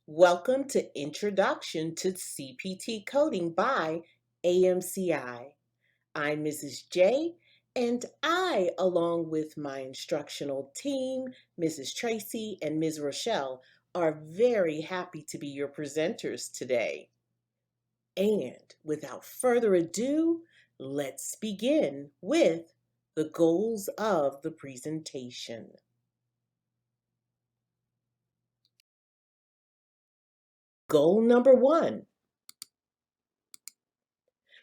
Welcome to Introduction to CPT Coding by AMCI. I'm Mrs. J, and I, along with my instructional team, Mrs. Tracy and Ms. Rochelle, are very happy to be your presenters today. And without further ado, let's begin with the goals of the presentation. Goal number 1.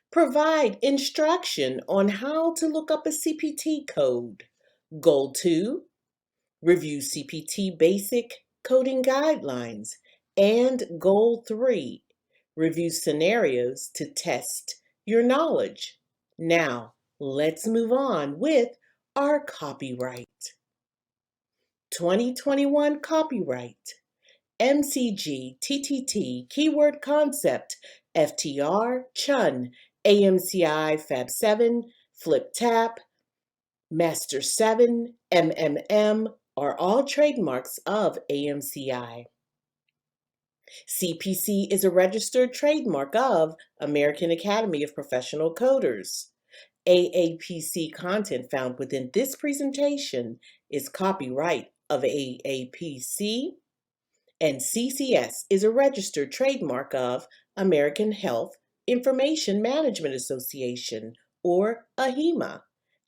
Provide instruction on how to look up a CPT code. Goal 2. Review CPT basic coding guidelines. And Goal 3. Review scenarios to test your knowledge. Now, let's move on with our copyright. 2021 copyright. MCG, TTT, Keyword Concept, FTR, Chun, AMCI, Fab 7, Flip Tap, Master 7, MMM are all trademarks of AMCI. CPC is a registered trademark of American Academy of Professional Coders. AAPC content found within this presentation is copyright of AAPC, and CCS is a registered trademark of American Health Information Management Association, or AHIMA,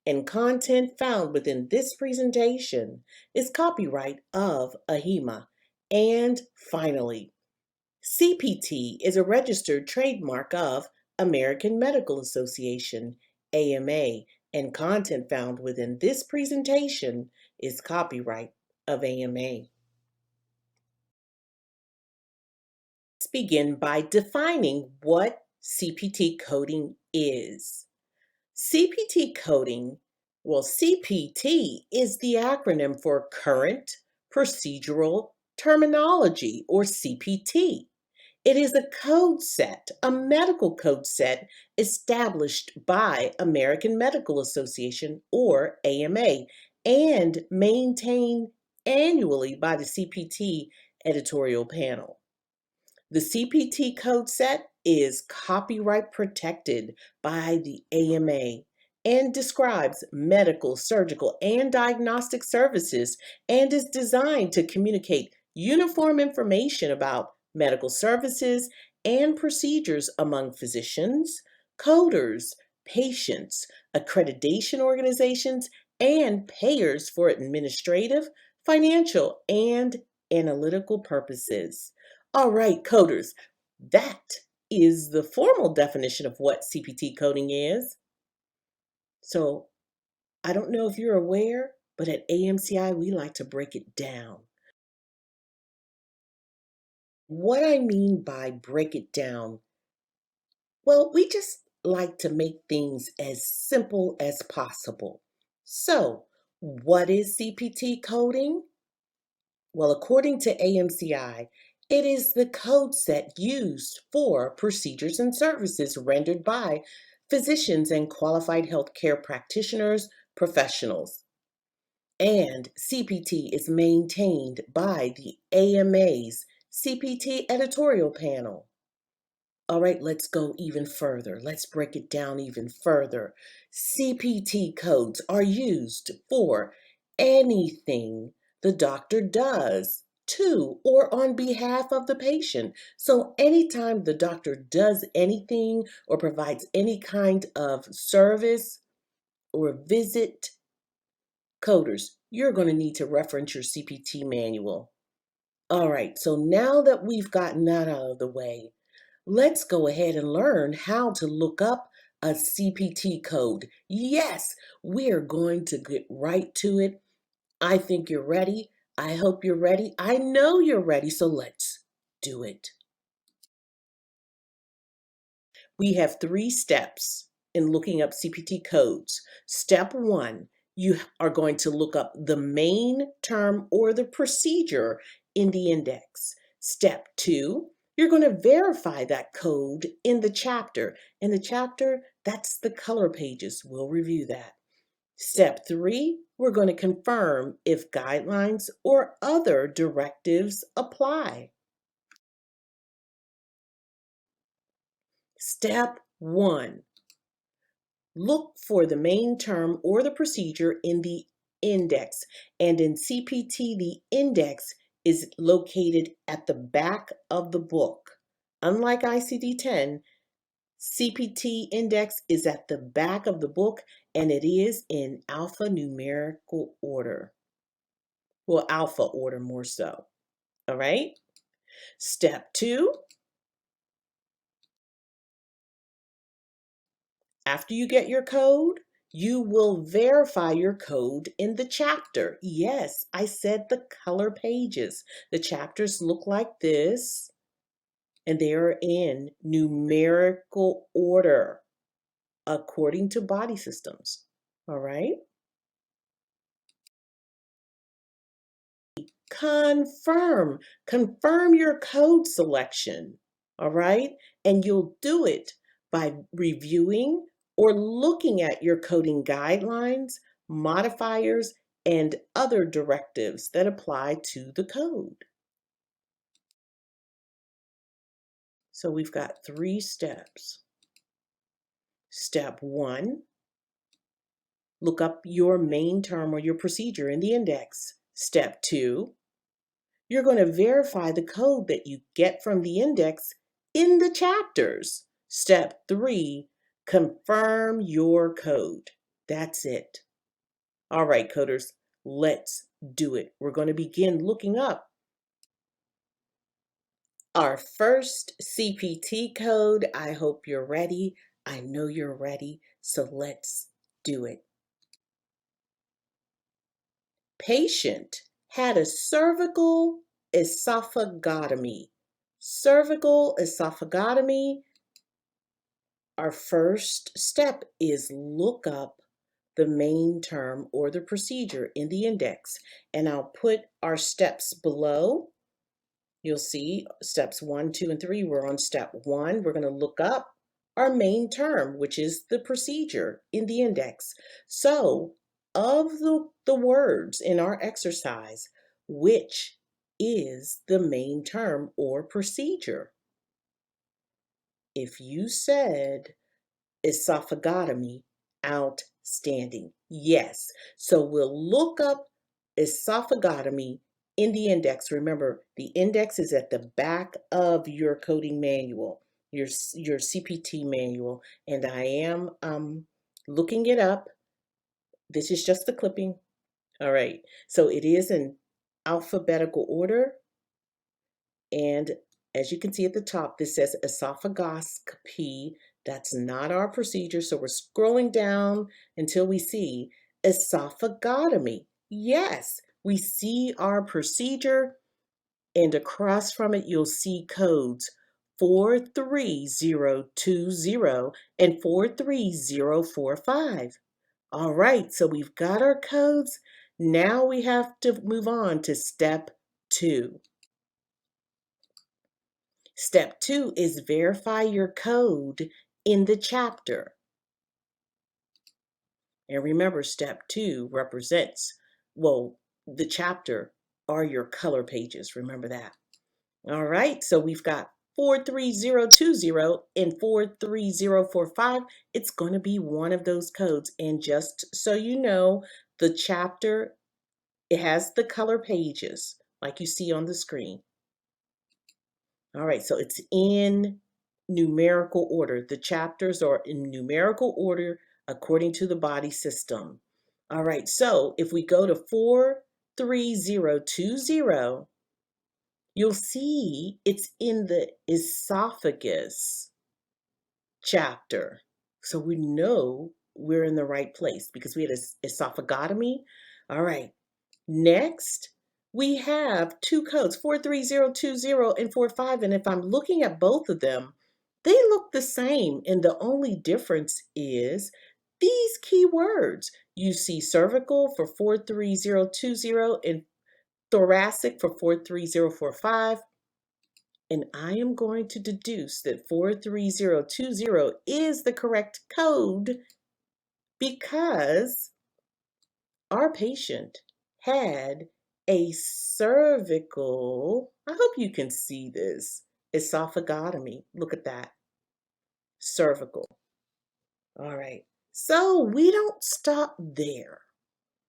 and content found within this presentation is copyright of AHIMA. And finally, CPT is a registered trademark of American Medical Association, AMA, and content found within this presentation is copyright of AMA. Let's begin by defining what CPT coding is. CPT coding, CPT is the acronym for Current Procedural Terminology, or CPT. It is a code set, a medical code set established by American Medical Association, or AMA, and maintained annually by the CPT editorial panel. The CPT code set is copyright protected by the AMA and describes medical, surgical, and diagnostic services and is designed to communicate uniform information about medical services and procedures among physicians, coders, patients, accreditation organizations, and payers for administrative, financial, and analytical purposes. All right, coders, that is the formal definition of what CPT coding is. So I don't know if you're aware, but at AMCI, we like to break it down. What I mean by break it down, we just like to make things as simple as possible. So, what is CPT coding? Well, according to AMCI, it is the code set used for procedures and services rendered by physicians and qualified healthcare practitioners, professionals. And CPT is maintained by the AMA's CPT editorial panel. All right, let's go even further. Let's break it down even further. CPT codes are used for anything the doctor does to or on behalf of the patient. So anytime the doctor does anything or provides any kind of service or visit, coders, you're going to need to reference your CPT manual. All right, so now that we've gotten that out of the way, let's go ahead and learn how to look up a CPT code. Yes, we are going to get right to it. I think you're ready. I hope you're ready. I know you're ready, so let's do it. We have 3 steps in looking up CPT codes. Step 1, you are going to look up the main term or the procedure in the index. Step 2, you're going to verify that code in the chapter. In the chapter, that's the color pages. We'll review that. Step 3, we're going to confirm if guidelines or other directives apply. Step 1. Look for the main term or the procedure in the index. And in CPT, the index is located at the back of the book. Unlike ICD-10, CPT index is at the back of the book and it is in alphanumerical order. Well, alpha order more so. All right. Step 2. After you get your code, you will verify your code in the chapter. Yes, I said the color pages. The chapters look like this, and they are in numerical order according to body systems. All right? Confirm your code selection. All right? And you'll do it by reviewing or looking at your coding guidelines, modifiers, and other directives that apply to the code. So we've got 3 steps. Step 1, look up your main term or your procedure in the index. Step 2, you're going to verify the code that you get from the index in the chapters. Step 3, confirm your code. That's it. All right, coders, let's do it. We're going to begin looking up our first CPT code. I hope you're ready. I know you're ready, so let's do it. Patient had a cervical esophagotomy. Cervical esophagotomy, our first step is look up the main term or the procedure in the index. And I'll put our steps below. You'll see steps 1, 2, and 3. We're on step 1. We're going to look up our main term, which is the procedure in the index. So, of the words in our exercise, which is the main term or procedure? If you said esophagotomy, outstanding. Yes. So we'll look up esophagotomy in the index. Remember, the index is at the back of your coding manual, your CPT manual, and I am looking it up. This is just the clipping. All right. So it is in alphabetical order. And as you can see at the top, this says esophagoscopy. That's not our procedure. So we're scrolling down until we see esophagotomy. Yes, we see our procedure, and across from it, you'll see codes 43020 and 43045. All right, so we've got our codes. Now we have to move on to step 2. Step 2 is verify your code in the chapter. And remember, step 2 represents, well, the chapter are your color pages. Remember that. All right, so we've got 43020 and 43045. It's going to be one of those codes. And just so you know, the chapter, it has the color pages like you see on the screen. All right, so it's in numerical order. The chapters are in numerical order according to the body system. All right, so if we go to 43020, you'll see it's in the esophagus chapter. So we know we're in the right place because we had esophagotomy. All right, next, we have 2 codes, 43020 and 45, and if I'm looking at both of them, they look the same, and the only difference is these key words. You see cervical for 43020 and thoracic for 43045, and I am going to deduce that 43020 is the correct code because our patient had a cervical, I hope you can see this, esophagotomy. Look at that. cervical. All right. So we don't stop there.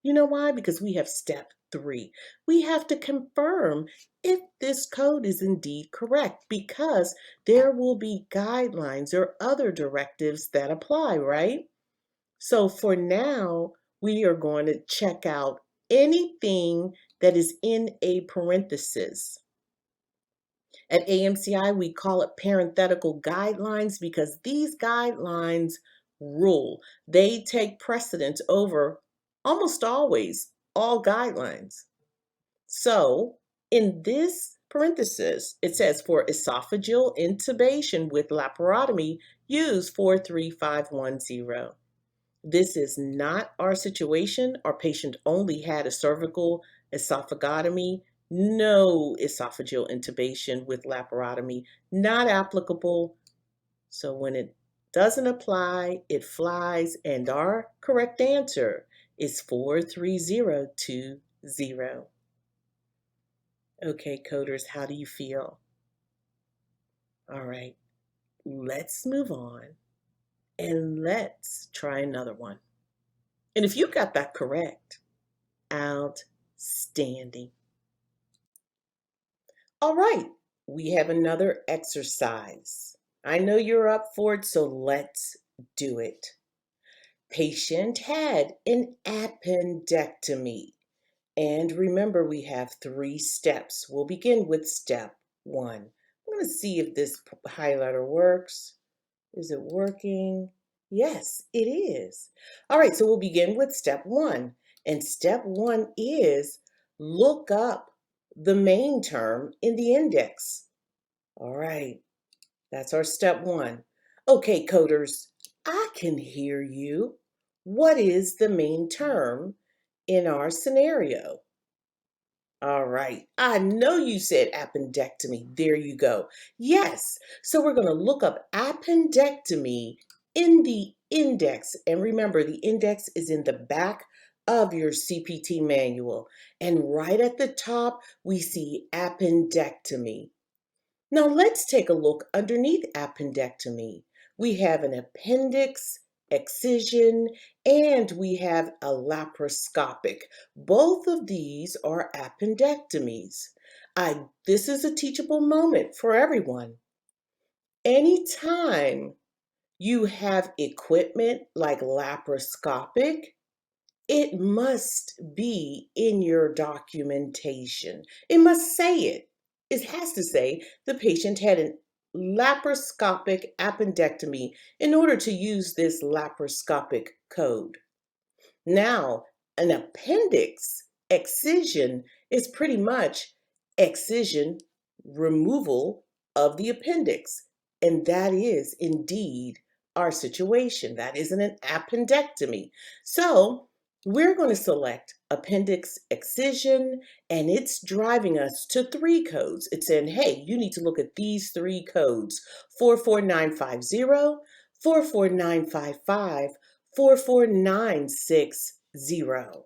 You know why? Because we have step 3. We have to confirm if this code is indeed correct because there will be guidelines or other directives that apply, right? So for now, we are going to check out anything that is in a parenthesis. At AMCI, we call it parenthetical guidelines because these guidelines rule. They take precedence over almost always all guidelines. So in this parenthesis, it says for esophageal intubation with laparotomy, use 43510. This is not our situation. Our patient only had a cervical esophagotomy, no esophageal intubation with laparotomy, not applicable. So when it doesn't apply, it flies, and our correct answer is 43020. Okay, coders, how do you feel? All right, let's move on and let's try another one. And if you got that correct, outstanding. All right, we have another exercise. I know you're up for it, so let's do it. Patient had an appendectomy. And remember, we have 3 steps. We'll begin with step 1. I'm going to see if this highlighter works. Is it working? Yes, it is. All right, so we'll begin with step 1. And step 1 is look up the main term in the index. All right, that's our step 1. Okay, coders, I can hear you. What is the main term in our scenario? All right, I know you said appendectomy. There you go. Yes, so we're going to look up appendectomy in the index. And remember, the index is in the back of your CPT manual. And right at the top, we see appendectomy. Now let's take a look underneath appendectomy. We have an appendix, excision, and we have a laparoscopic. Both of these are appendectomies. This is a teachable moment for everyone. Anytime you have equipment like laparoscopic, it must be in your documentation. It must say it. It has to say the patient had an laparoscopic appendectomy in order to use this laparoscopic code. Now, an appendix excision is pretty much excision, removal of the appendix. And that is indeed our situation. That isn't an appendectomy. So we're going to select appendix excision, and it's driving us to 3 codes. It's saying, hey, you need to look at these 3 codes, 44950, 44955, 44960.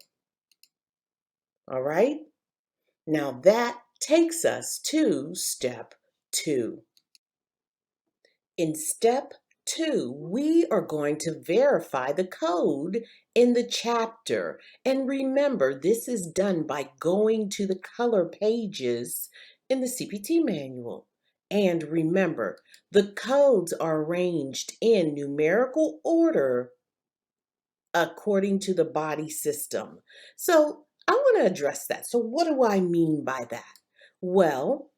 All right? Now that takes us to step 2. In step 2, we are going to verify the code in the chapter. And remember, this is done by going to the color pages in the CPT manual. And remember, the codes are arranged in numerical order according to the body system. So I want to address that. So what do I mean by that? Well,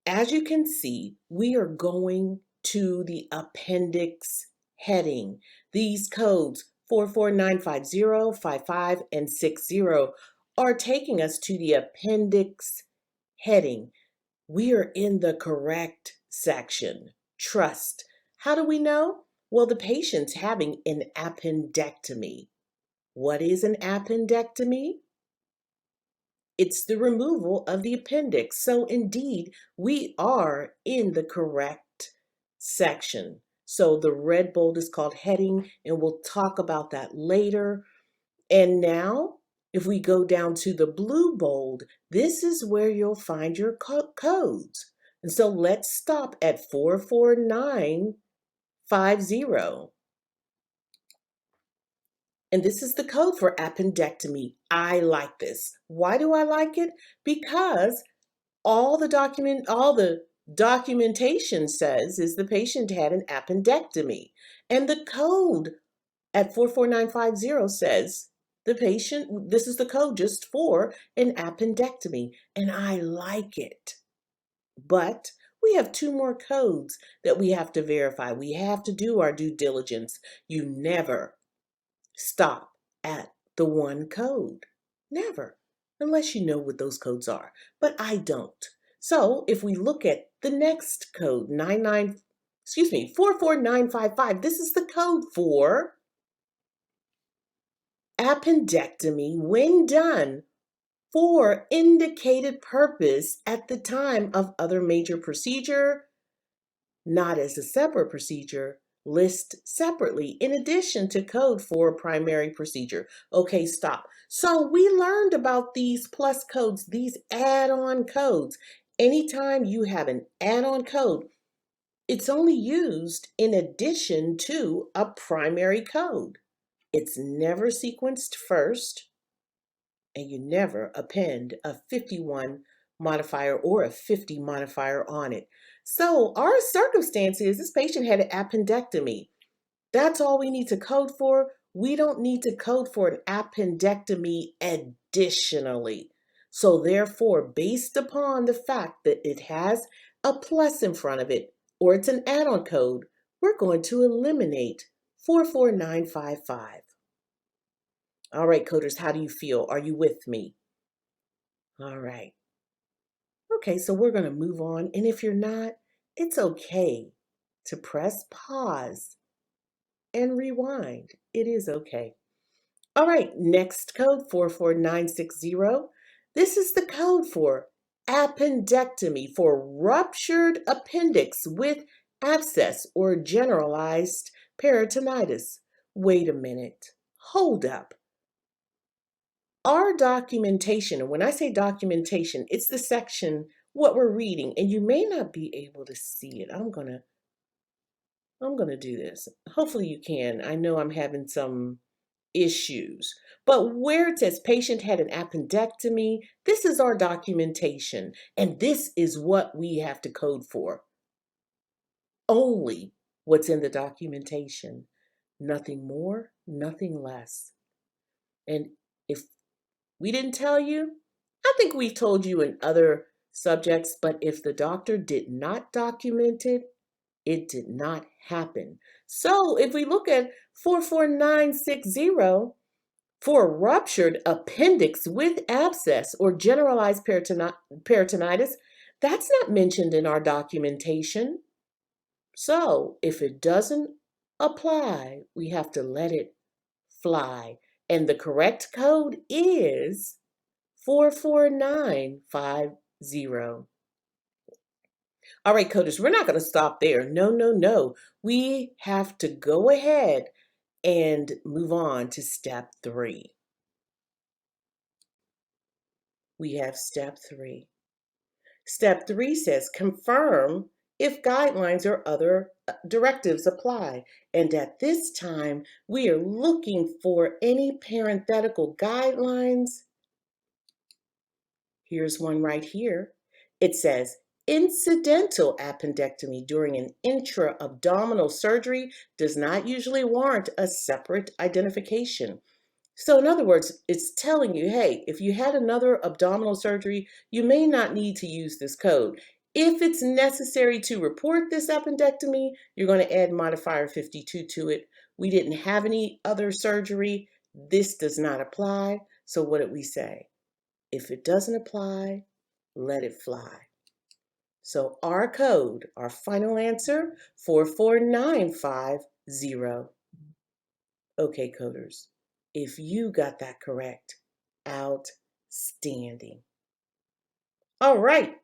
as you can see, we are going to the appendix heading. These codes 44950, 55, and 60 are taking us to the appendix heading. We are in the correct section. Trust. How do we know? Well, the patient's having an appendectomy. What is an appendectomy? It's the removal of the appendix. So indeed, we are in the correct section. So the red bold is called heading, and we'll talk about that later. And now, if we go down to the blue bold, this is where you'll find your codes. And so let's stop at 44950. And this is the code for appendectomy. I like this. Why do I like it? Because all the documentation says is the patient had an appendectomy. And the code at 44950 says this is the code just for an appendectomy. And I like it. But we have two more codes that we have to verify. We have to do our due diligence. You never stop at the one code. Never, unless you know what those codes are. But I don't. So if we look at the next code, 44955, this is the code for appendectomy when done for indicated purpose at the time of other major procedure, not as a separate procedure, list separately in addition to code for primary procedure. Okay, stop. So we learned about these plus codes, these add-on codes. Anytime you have an add-on code, it's only used in addition to a primary code. It's never sequenced first, and you never append a 51 modifier or a 50 modifier on it. So our circumstance is this patient had an appendectomy. That's all we need to code for. We don't need to code for an appendectomy additionally. So therefore, based upon the fact that it has a plus in front of it, or it's an add-on code, we're going to eliminate 44955. All right, coders, how do you feel? Are you with me? All right. Okay, so we're going to move on. And if you're not, it's okay to press pause and rewind. It is okay. All right, next code, 44960. This is the code for appendectomy for ruptured appendix with abscess or generalized peritonitis. Wait a minute. Hold up. Our documentation, and when I say documentation, it's the section, what we're reading, and you may not be able to see it. I'm gonna do this. Hopefully you can. I know I'm having some issues. But where it says patient had an appendectomy, this is our documentation, and this is what we have to code for. Only what's in the documentation. Nothing more, nothing less. And if we didn't tell you, I think we've told you in other subjects, but if the doctor did not document it, it did not happen. So if we look at 44960, for ruptured appendix with abscess or generalized peritonitis, that's not mentioned in our documentation. So if it doesn't apply, we have to let it fly. And the correct code is 44950. All right, coders, we're not going to stop there. No, no, no. We have to go ahead and move on to step 3. We have step 3. Step 3 says confirm if guidelines or other directives apply. And at this time, we are looking for any parenthetical guidelines. Here's one right here. It says, incidental appendectomy during an intra-abdominal surgery does not usually warrant a separate identification. So in other words, it's telling you, hey, if you had another abdominal surgery, you may not need to use this code. If it's necessary to report this appendectomy, you're going to add modifier 52 to it. We didn't have any other surgery. This does not apply. So what did we say? If it doesn't apply, let it fly. So our code, our final answer, 44950. Okay, coders, if you got that correct, outstanding. All right,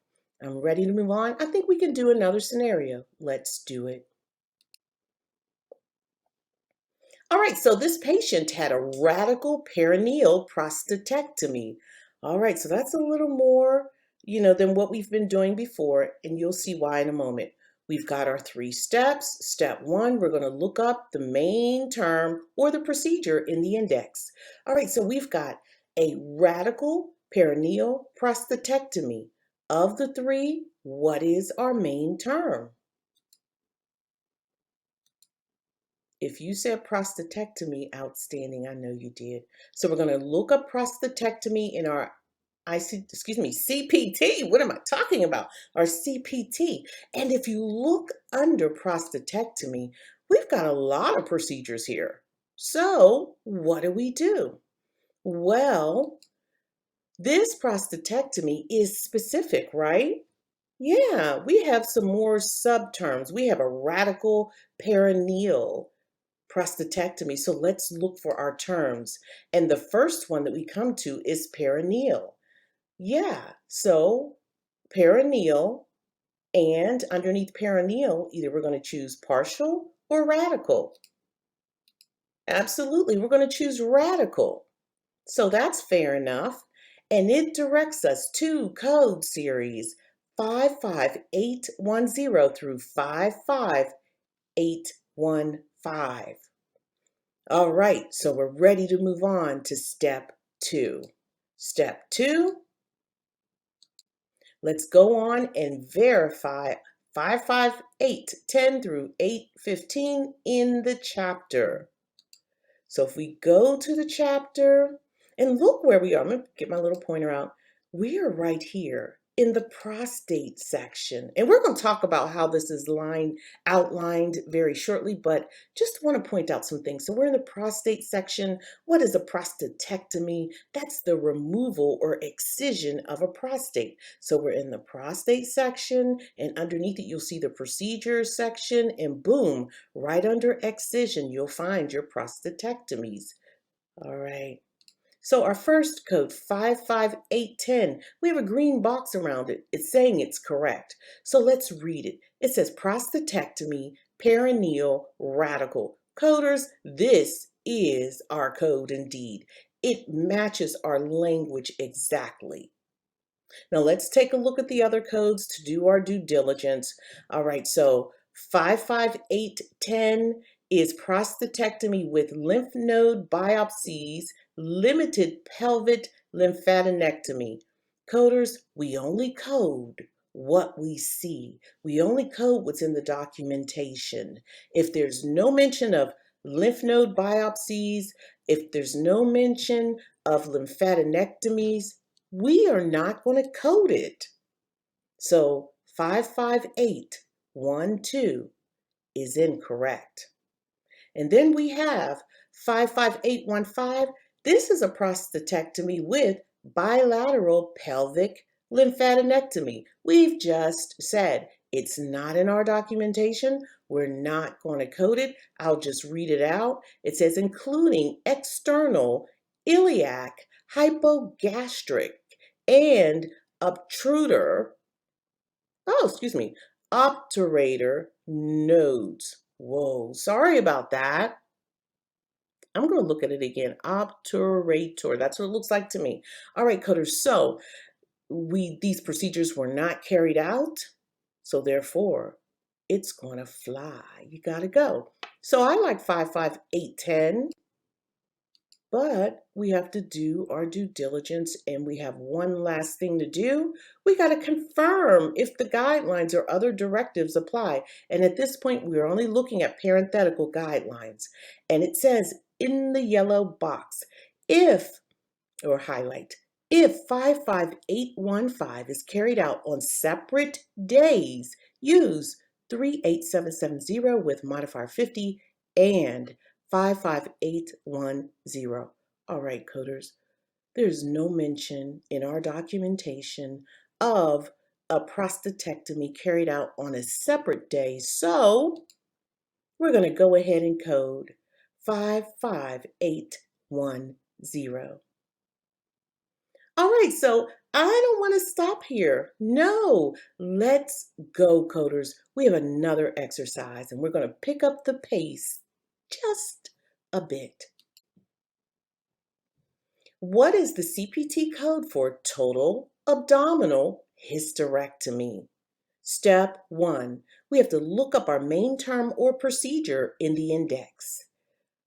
I'm ready to move on. I think we can do another scenario. Let's do it. All right, so this patient had a radical perineal prostatectomy. All right, so that's a little more, than what we've been doing before, and you'll see why in a moment. We've got our 3 steps. Step 1, we're going to look up the main term or the procedure in the index. All right, so we've got a radical perineal prostatectomy. Of the 3, what is our main term? If you said prostatectomy, outstanding, I know you did. So we're going to look up prostatectomy in our CPT. What am I talking about? Our CPT. And if you look under prostatectomy, we've got a lot of procedures here. So what do? Well, this prostatectomy is specific, right? Yeah, we have some more subterms. We have a radical perineal prostatectomy. So let's look for our terms. And the first one that we come to is perineal. Yeah, so perineal, and underneath perineal, either we're going to choose partial or radical. Absolutely, we're going to choose radical. So that's fair enough. And it directs us to code series 55810 through 55815. All right, so we're ready to move on to step 2. Step 2, let's go on and verify 55810 through 815 in the chapter. So if we go to the chapter and look where we are, I'm going to get my little pointer out. We are right here in the prostate section. And we're going to talk about how this is outlined very shortly, but just want to point out some things. So we're in the prostate section. What is a prostatectomy? That's the removal or excision of a prostate. So we're in the prostate section, and underneath it, you'll see the procedure section, and boom, right under excision, you'll find your prostatectomies. All right. So our first code, 55810, we have a green box around it. It's saying it's correct. So let's read it. It says prostatectomy, perineal, radical. Coders, this is our code indeed. It matches our language exactly. Now let's take a look at the other codes to do our due diligence. All right, so 55810 is prostatectomy with lymph node biopsies, limited pelvic lymphadenectomy. Coders, we only code what we see. We only code what's in the documentation. If there's no mention of lymph node biopsies, if there's no mention of lymphadenectomies, we are not going to code it. So 55812 is incorrect. And then we have 55815. This is a prostatectomy with bilateral pelvic lymphadenectomy. We've just said it's not in our documentation. We're not going to code it. I'll just read it out. It says including external iliac, hypogastric, and obturator nodes. Whoa, sorry about that. I'm going to look at it again. Obturator. That's what it looks like to me. All right, coders. So these procedures were not carried out. So therefore, it's going to fly. You got to go. So I like 55810. But we have to do our due diligence, and we have one last thing to do. We got to confirm if the guidelines or other directives apply. And at this point, we're only looking at parenthetical guidelines. And it says in the yellow box, if 55815 is carried out on separate days, use 38770 with modifier 50 and 55810. All right, coders, there's no mention in our documentation of a prostatectomy carried out on a separate day. So we're going to go ahead and code 55810. All right, so I don't want to stop here. No, let's go, coders. We have another exercise, and we're going to pick up the pace just a bit. What is the CPT code for total abdominal hysterectomy? Step 1. We have to look up our main term or procedure in the index.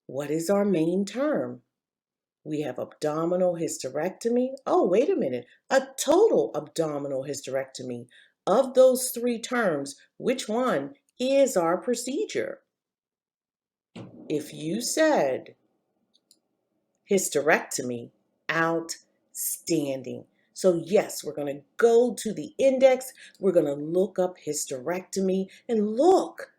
What is our main term? We have abdominal hysterectomy. Oh, wait a minute. A total abdominal hysterectomy. Of those three terms, which one is our procedure? If you said hysterectomy, outstanding. So yes, we're going to go to the index. We're going to look up hysterectomy and look.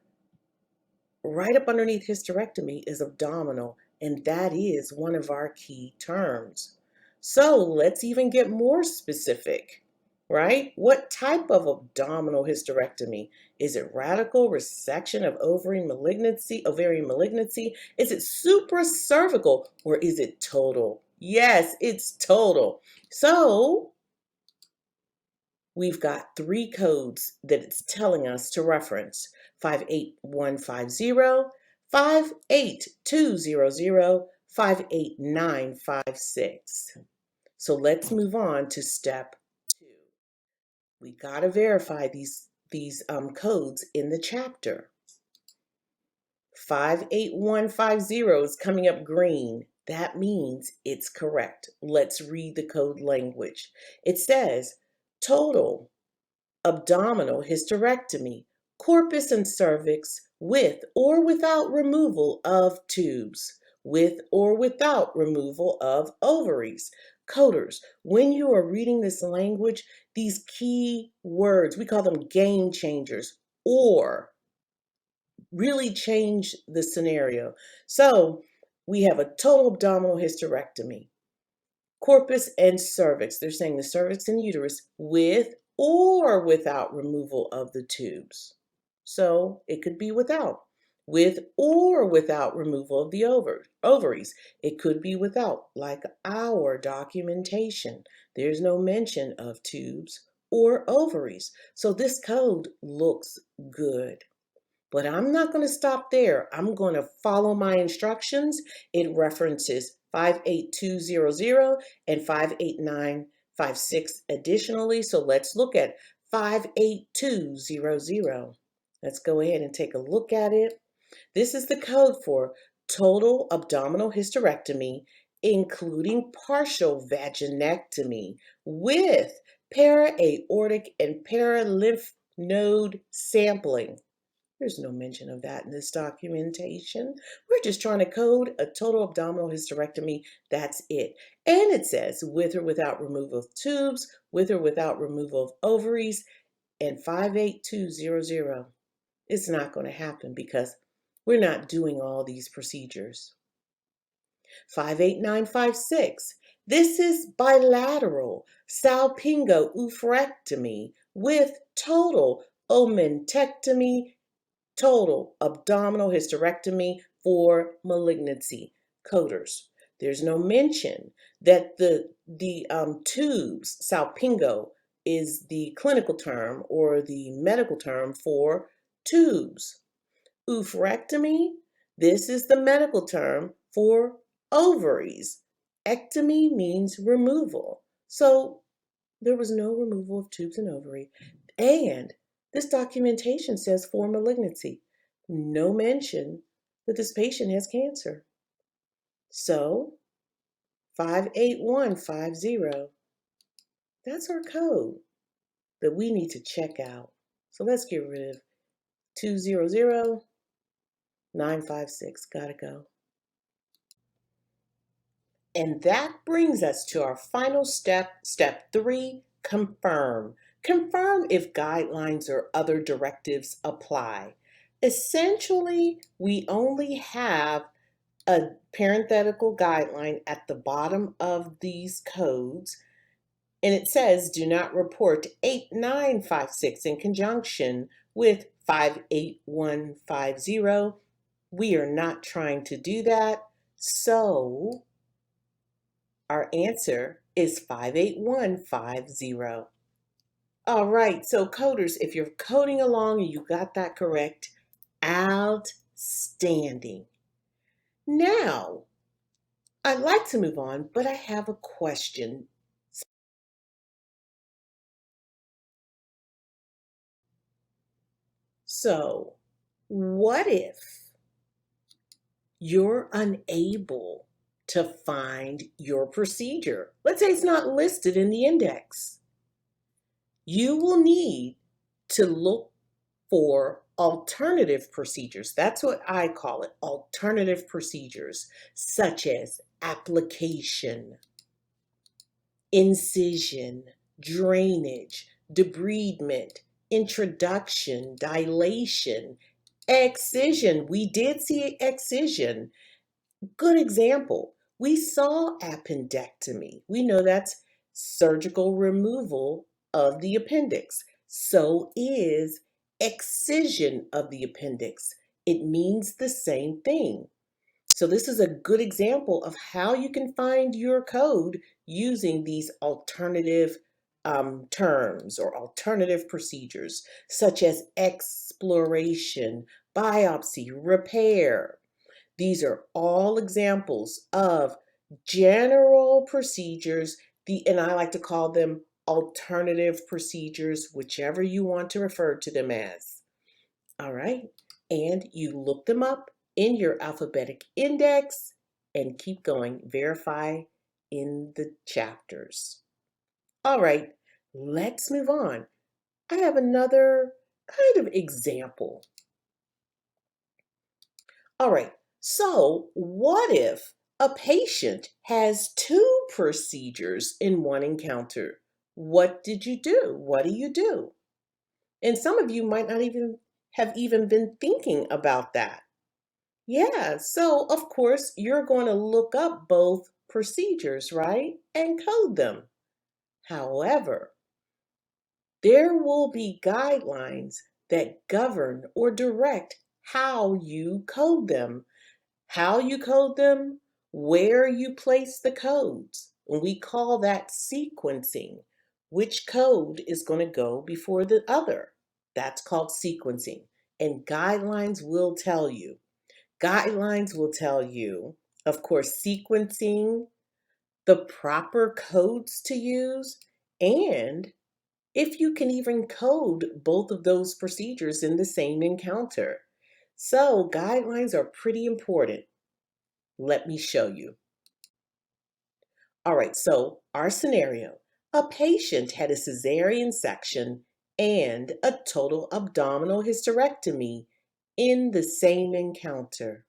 Right up underneath hysterectomy is abdominal, and that is one of our key terms. So let's even get more specific, right? What type of abdominal hysterectomy? Is it radical resection of ovarian malignancy? Is it supracervical or is it total? Yes, it's total. So we've got three codes that it's telling us to reference: 58150, 58200, 58956. So let's move on to step 2. We got to verify these codes in the chapter. 58150 is coming up green. That means it's correct. Let's read the code language. It says total abdominal hysterectomy, corpus and cervix, with or without removal of tubes, with or without removal of ovaries. Coders, when you are reading this language, these key words, we call them game changers, or really change the scenario. So we have a total abdominal hysterectomy. Corpus and cervix. They're saying the cervix and uterus with or without removal of the tubes. So it could be without. With or without removal of the ovaries. It could be without, like our documentation. There's no mention of tubes or ovaries. So this code looks good. But I'm not going to stop there. I'm going to follow my instructions. It references 58200 and 58956 additionally. So let's look at 58200. Let's go ahead and take a look at it. This is the code for total abdominal hysterectomy, including partial vaginectomy with para-aortic and para-lymph node sampling. There's no mention of that in this documentation. We're just trying to code a total abdominal hysterectomy. That's it. And it says with or without removal of tubes, with or without removal of ovaries, and 58200. It's not going to happen because we're not doing all these procedures. 58956. This is bilateral salpingo-oophorectomy with total omentectomy, total abdominal hysterectomy for malignancy. Coders, there's no mention that the tubes, salpingo, is the clinical term or the medical term for tubes. Oophorectomy, this is the medical term for ovaries. Ectomy means removal. So there was no removal of tubes and ovary. And this documentation says for malignancy. No mention that this patient has cancer. So 58150, that's our code that we need to check out. So let's get rid of 200956. Gotta go. And that brings us to our final step, step 3, confirm. Confirm if guidelines or other directives apply. Essentially, we only have a parenthetical guideline at the bottom of these codes, and it says do not report 8956 in conjunction with 58150. We are not trying to do that, so our answer is 58150. All right, so coders, if you're coding along and you got that correct, outstanding. Now, I'd like to move on, but I have a question. So, what if you're unable to find your procedure? Let's say it's not listed in the index. You will need to look for alternative procedures. That's what I call it, alternative procedures, such as application, incision, drainage, debridement, introduction, dilation, excision. We did see excision. Good example. We saw appendectomy. We know that's surgical removal of the appendix. So is excision of the appendix. It means the same thing. So this is a good example of how you can find your code using these alternative terms or alternative procedures, such as exploration, biopsy, repair. These are all examples of general procedures, and I like to call them alternative procedures, whichever you want to refer to them as. All right. And you look them up in your alphabetic index and keep going. Verify in the chapters. All right. Let's move on. I have another kind of example. All right. So, what if a patient has two procedures in one encounter? What did you do? What do you do? And some of you might not even have been thinking about that. Yeah, so of course, you're going to look up both procedures, right? And code them. However, there will be guidelines that govern or direct how you code them. How you code them, where you place the codes. And we call that sequencing. Which code is going to go before the other? That's called sequencing. And guidelines will tell you. Guidelines will tell you, of course, sequencing, the proper codes to use, and if you can even code both of those procedures in the same encounter. So, guidelines are pretty important. Let me show you. All right, so our scenario. A patient had a cesarean section and a total abdominal hysterectomy in the same encounter.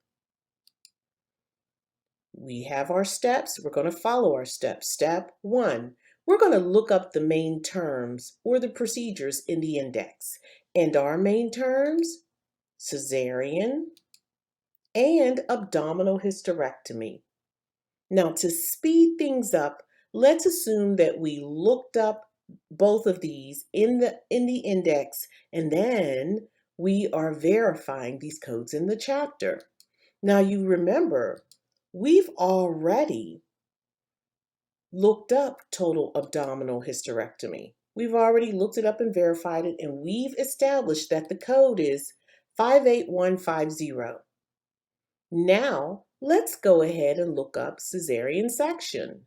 We have our steps. We're going to follow our steps. Step 1, we're going to look up the main terms or the procedures in the index. And our main terms, cesarean and abdominal hysterectomy. Now, to speed things up, let's assume that we looked up both of these in the index, and then we are verifying these codes in the chapter. Now, you remember, we've already looked up total abdominal hysterectomy. We've already looked it up and verified it, and we've established that the code is 58150. Now, let's go ahead and look up cesarean section.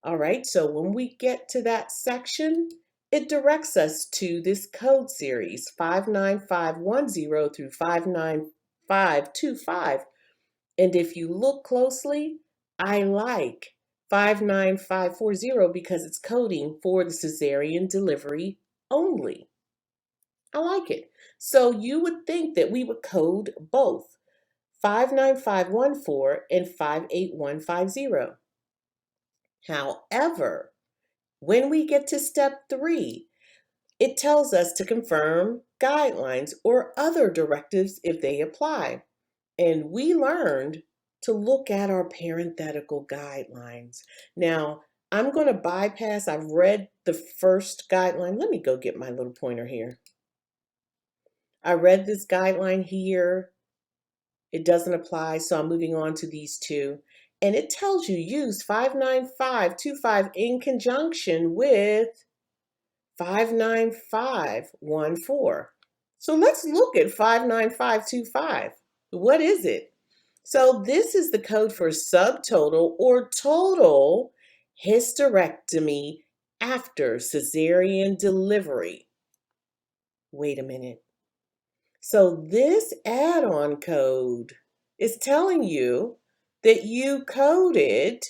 All right, so when we get to that section, it directs us to this code series 59510 through 59525. And if you look closely, I like 59540 because it's coding for the cesarean delivery only. I like it. So you would think that we would code both 59514 and 58150. However, when we get to step 3, it tells us to confirm guidelines or other directives if they apply. And we learned to look at our parenthetical guidelines. Now, I'm going to bypass, I've read the first guideline. Let me go get my little pointer here. I read this guideline here. It doesn't apply, so I'm moving on to these two. And it tells you use 59525 in conjunction with 59514. So let's look at 59525. What is it? So this is the code for subtotal or total hysterectomy after cesarean delivery. Wait a minute. So this add-on code is telling you that you coded,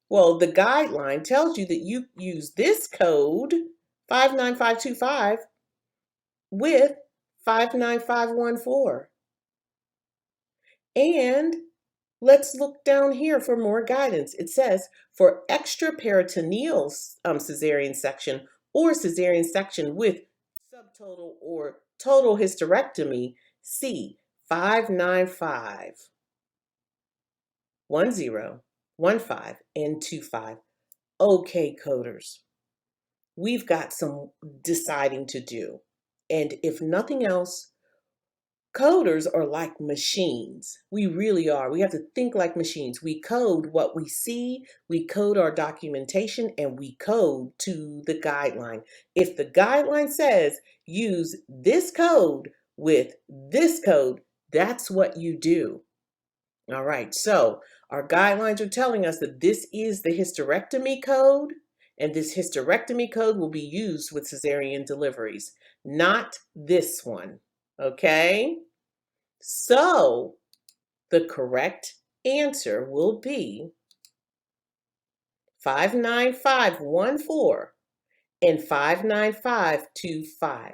well, the guideline tells you that you use this code 59525 with 59514. And let's look down here for more guidance. It says for extraperitoneal cesarean section or cesarean section with subtotal or total hysterectomy, see 595, 10, 15, and 25. Okay, coders, we've got some deciding to do. And if nothing else, coders are like machines. We really are. We have to think like machines. We code what we see, we code our documentation, and we code to the guideline. If the guideline says use this code with this code, that's what you do. All right, so our guidelines are telling us that this is the hysterectomy code, and this hysterectomy code will be used with cesarean deliveries, not this one. Okay? So the correct answer will be 59514 and 59525.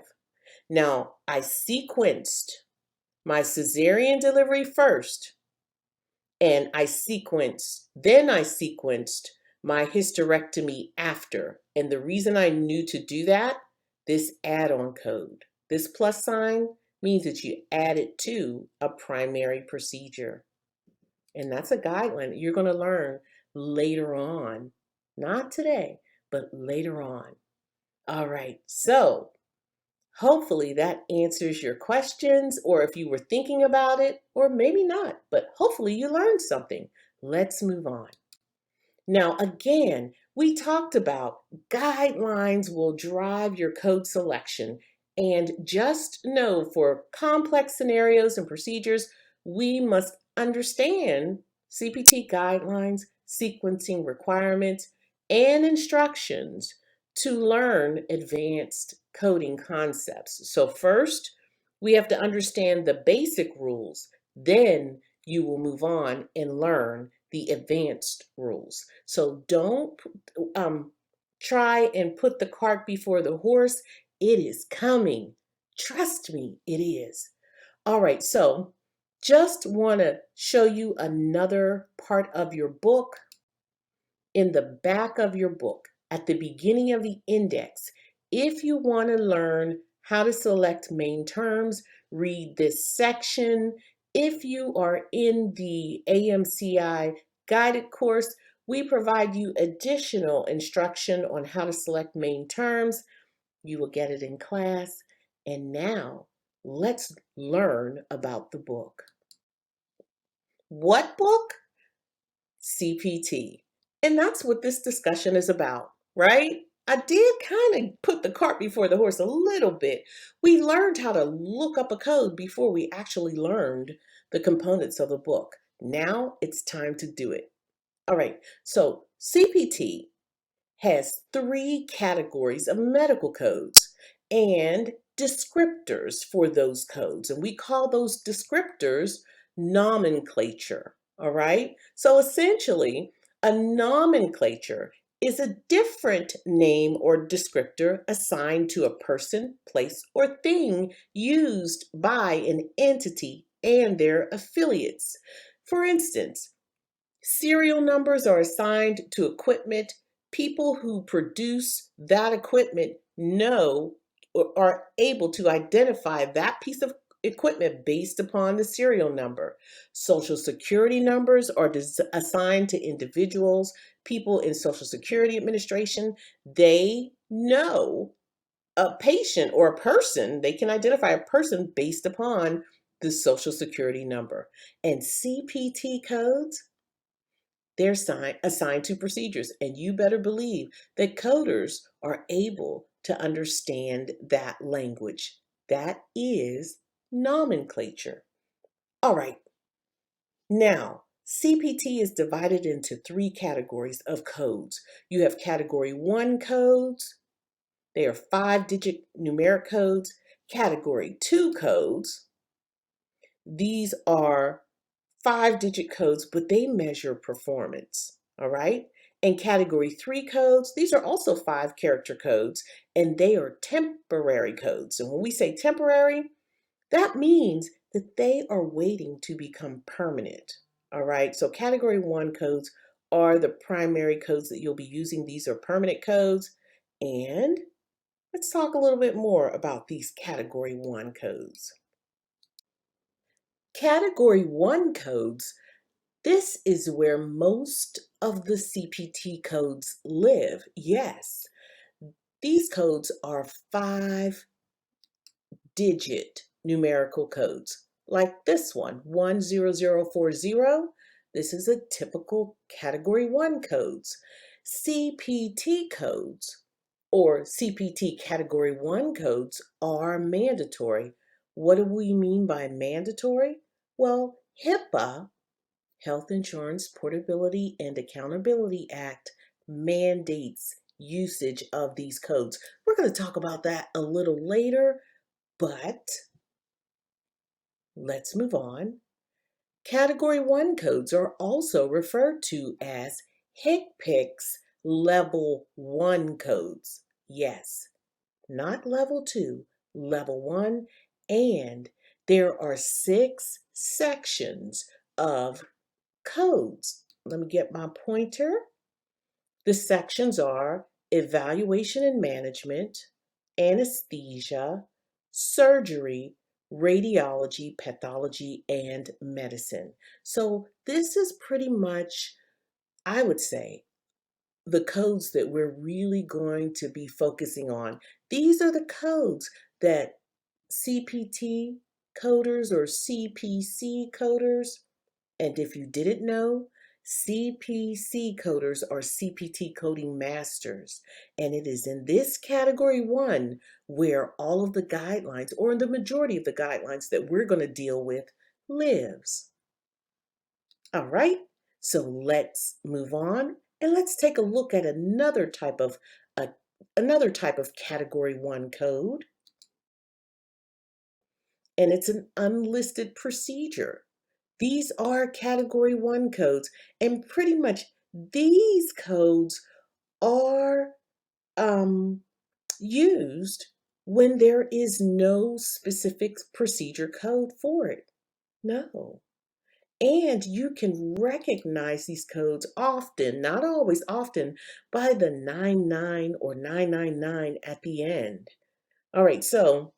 Now, I sequenced my cesarean delivery first, and then I sequenced my hysterectomy after. And the reason I knew to do that, this add-on code, this plus sign, means that you add it to a primary procedure. And that's a guideline that you're going to learn later on. Not today, but later on. All right, so hopefully that answers your questions, or if you were thinking about it, or maybe not, but hopefully you learned something. Let's move on. Now, again, we talked about guidelines will drive your code selection. And just know for complex scenarios and procedures, we must understand CPT guidelines, sequencing requirements, and instructions to learn advanced coding concepts. So first, we have to understand the basic rules. Then you will move on and learn the advanced rules. So don't try and put the cart before the horse. It is coming. Trust me, it is. All right, so just want to show you another part of your book. In the back of your book, at the beginning of the index, if you want to learn how to select main terms, read this section. If you are in the AMCI guided course, we provide you additional instruction on how to select main terms. You will get it in class. And now let's learn about the book. What book? CPT. And that's what this discussion is about, right? I did kind of put the cart before the horse a little bit. We learned how to look up a code before we actually learned the components of a book. Now it's time to do it. All right, so CPT has 3 categories of medical codes and descriptors for those codes. And we call those descriptors nomenclature. All right. So essentially, a nomenclature is a different name or descriptor assigned to a person, place, or thing used by an entity and their affiliates. For instance, serial numbers are assigned to equipment. People who produce that equipment know or are able to identify that piece of equipment based upon the serial number. Social Security numbers are assigned to individuals, people in Social Security Administration. They know a patient or a person, they can identify a person based upon the Social Security number. And CPT codes, they're assigned to procedures, and you better believe that coders are able to understand that language. That is nomenclature. All right, now CPT is divided into 3 categories of codes. You have category 1 codes. They are 5-digit numeric codes. Category 2 codes, these are 5-digit codes, but they measure performance, all right? And Category 3 codes, these are also 5-character codes, and they are temporary codes. And when we say temporary, that means that they are waiting to become permanent, all right? So Category 1 codes are the primary codes that you'll be using. These are permanent codes. And let's talk a little bit more about these Category 1 codes. Category 1 codes, this is where most of the CPT codes live. Yes, these codes are 5-digit numerical codes, like this one, 10040. This is a typical Category 1 codes. CPT codes or CPT Category 1 codes are mandatory. What do we mean by mandatory? Well, HIPAA, Health Insurance Portability and Accountability Act, mandates usage of these codes. We're going to talk about that a little later, but let's move on. Category 1 codes are also referred to as HCPCS Level 1 codes. Yes, not Level 2, Level 1, and there are 6 sections of codes. Let me get my pointer. The sections are evaluation and management, anesthesia, surgery, radiology, pathology, and medicine. So this is pretty much, I would say, the codes that we're really going to be focusing on. These are the codes that CPT coders or CPC coders, and if you didn't know, CPC coders are CPT coding masters. And it is in this category 1 where all of the guidelines, or the majority of the guidelines that we're going to deal with, lives. All right, so let's move on and let's take a look at another type of category 1 code. And it's an unlisted procedure. These are category 1 codes, and pretty much these codes are used when there is no specific procedure code for it. No. And you can recognize these codes often, not always, often, by the 99 or 999 at the end. All right, so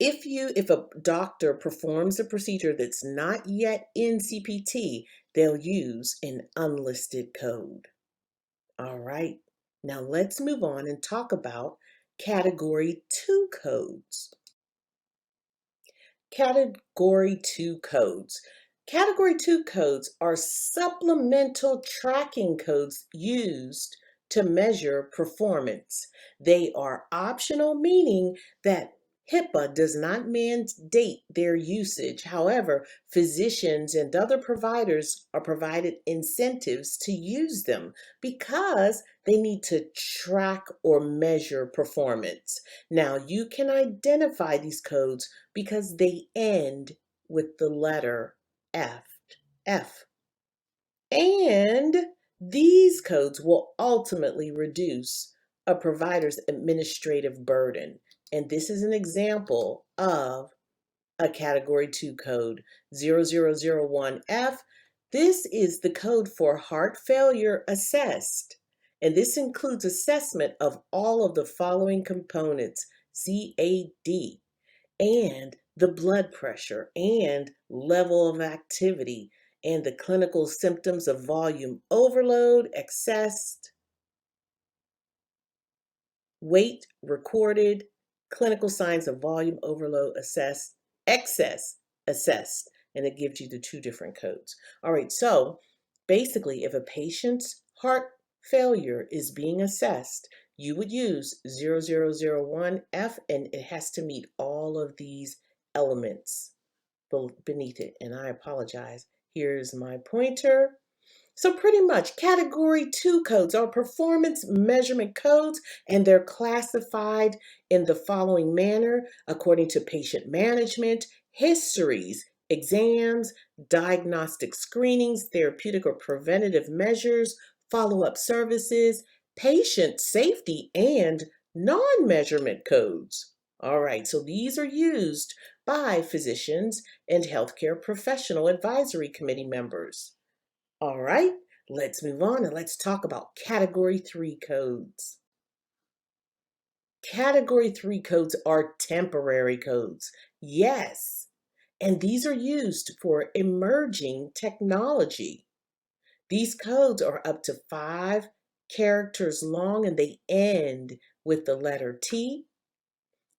if a doctor performs a procedure that's not yet in CPT, they'll use an unlisted code. All right, now let's move on and talk about Category 2 codes. Category 2 codes. Category 2 codes are supplemental tracking codes used to measure performance. They are optional, meaning that HIPAA does not mandate their usage. However, physicians and other providers are provided incentives to use them because they need to track or measure performance. Now, you can identify these codes because they end with the letter F. F. And these codes will ultimately reduce a provider's administrative burden. And this is an example of a Category 2 code, 0001F. This is the code for heart failure assessed. And this includes assessment of all of the following components, CAD, and the blood pressure, and level of activity, and the clinical symptoms of volume overload, accessed, weight recorded, clinical signs of volume overload assessed, excess assessed, and it gives you the 2 different codes. All right, so basically, if a patient's heart failure is being assessed, you would use 0001F, and it has to meet all of these elements beneath it. And I apologize. Here's my pointer. So pretty much Category 2 codes are performance measurement codes, and they're classified in the following manner according to patient management, histories, exams, diagnostic screenings, therapeutic or preventative measures, follow-up services, patient safety, and non-measurement codes. All right, so these are used by physicians and healthcare professional advisory committee members. All right, let's move on and let's talk about Category 3 codes. Category 3 codes are temporary codes. Yes, and these are used for emerging technology. These codes are up to 5 characters long and they end with the letter T,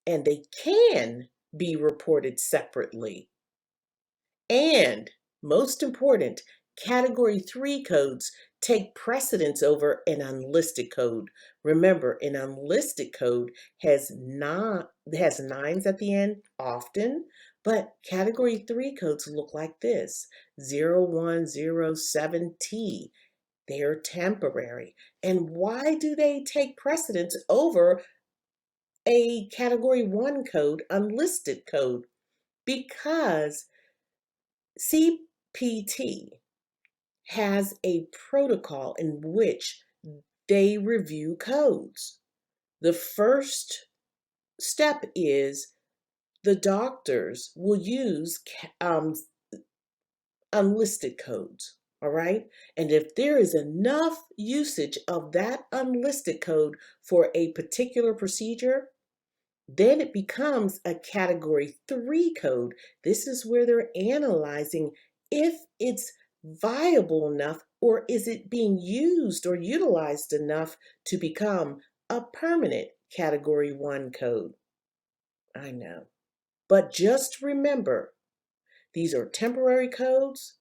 and they can be reported separately. And most important, Category 3 codes take precedence over an unlisted code. Remember, an unlisted code has nines at the end often, but Category 3 codes look like this: 0107T. They're temporary. And why do they take precedence over a Category 1 code, unlisted code? Because CPT has a protocol in which they review codes. The first step is the doctors will use unlisted codes, all right? And if there is enough usage of that unlisted code for a particular procedure, then it becomes a Category 3 code. This is where they're analyzing if it's viable enough or is it being used or utilized enough to become a permanent Category 1 code. I know. But just remember, these are temporary codes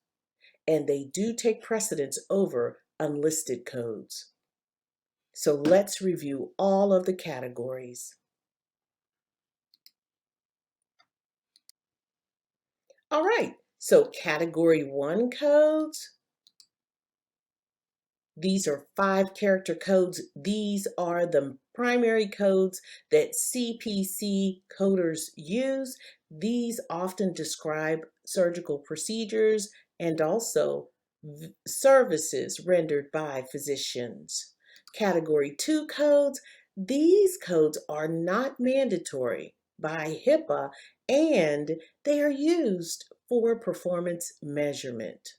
and they do take precedence over unlisted codes. So let's review all of the categories. All right, so Category 1 codes, these are 5-character codes. These are the primary codes that CPC coders use. These often describe surgical procedures and also services rendered by physicians. Category 2 codes, these codes are not mandatory by HIPAA and they are used for performance measurement.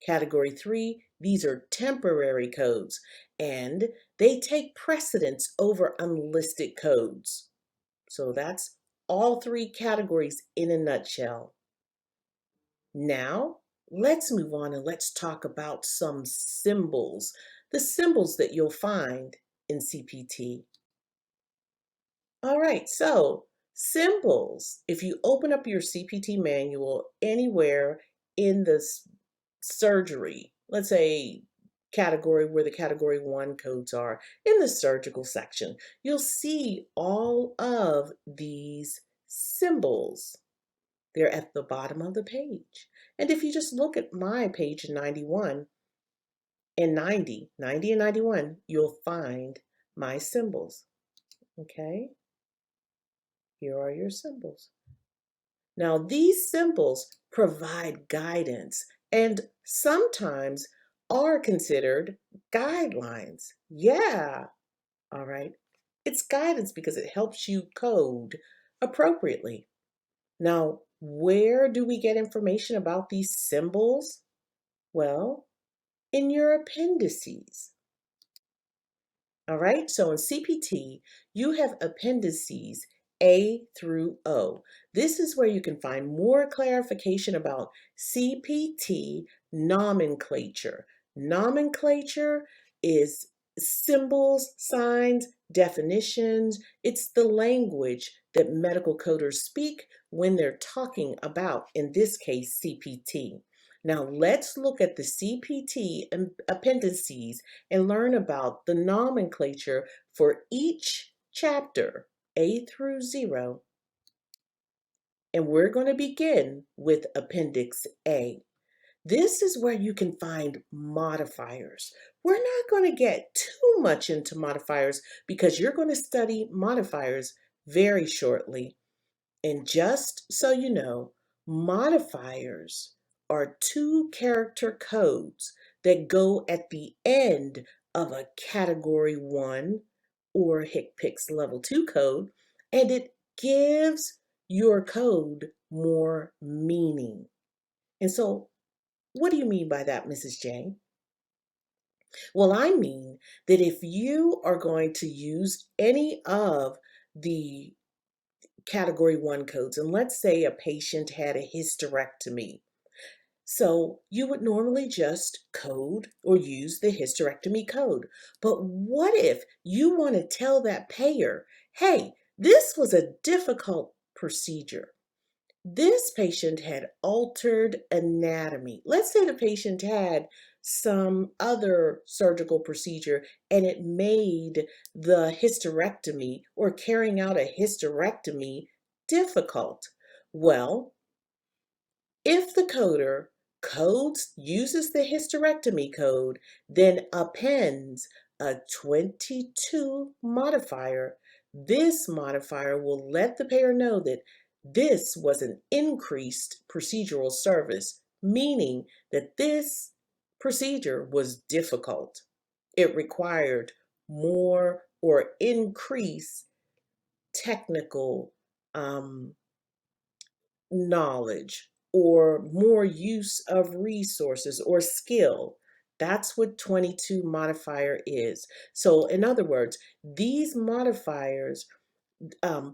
Category 3, these are temporary codes and they take precedence over unlisted codes. So that's all 3 categories in a nutshell. Now, let's move on and let's talk about some symbols, the symbols that you'll find in CPT. All right, so symbols, if you open up your CPT manual anywhere in the surgery, let's say category where the Category 1 codes are, in the surgical section, you'll see all of these symbols. They're at the bottom of the page. And if you just look at my page 91 and 90 and 91, you'll find my symbols. Okay? Here are your symbols. Now, these symbols provide guidance and sometimes are considered guidelines. Yeah, all right. It's guidance because it helps you code appropriately. Now, where do we get information about these symbols? Well, in your appendices. All right, so in CPT, you have appendices A through O. This is where you can find more clarification about CPT nomenclature. Nomenclature is symbols, signs, definitions. It's the language that medical coders speak when they're talking about, in this case, CPT. Now let's look at the CPT appendices and learn about the nomenclature for each chapter, A through 0. And we're going to begin with Appendix A. This is where you can find modifiers. We're not going to get too much into modifiers because you're going to study modifiers very shortly. And just so you know, modifiers are two-character codes that go at the end of a Category 1 or HCPCS Level 2 code, and it gives your code more meaning. And so, what do you mean by that, Mrs. J? Well, I mean that if you are going to use any of the Category 1 codes, and let's say a patient had a hysterectomy. So you would normally just code or use the hysterectomy code. But what if you want to tell that payer, hey, this was a difficult procedure. This patient had altered anatomy. Let's say the patient had some other surgical procedure and it made the hysterectomy or carrying out a hysterectomy difficult. Well, if the coder uses the hysterectomy code, then appends a 22 modifier, this modifier will let the payer know that this was an increased procedural service, meaning that this procedure was difficult. It required more or increased technical knowledge or more use of resources or skill. That's what 22 modifier is. So in other words, these modifiers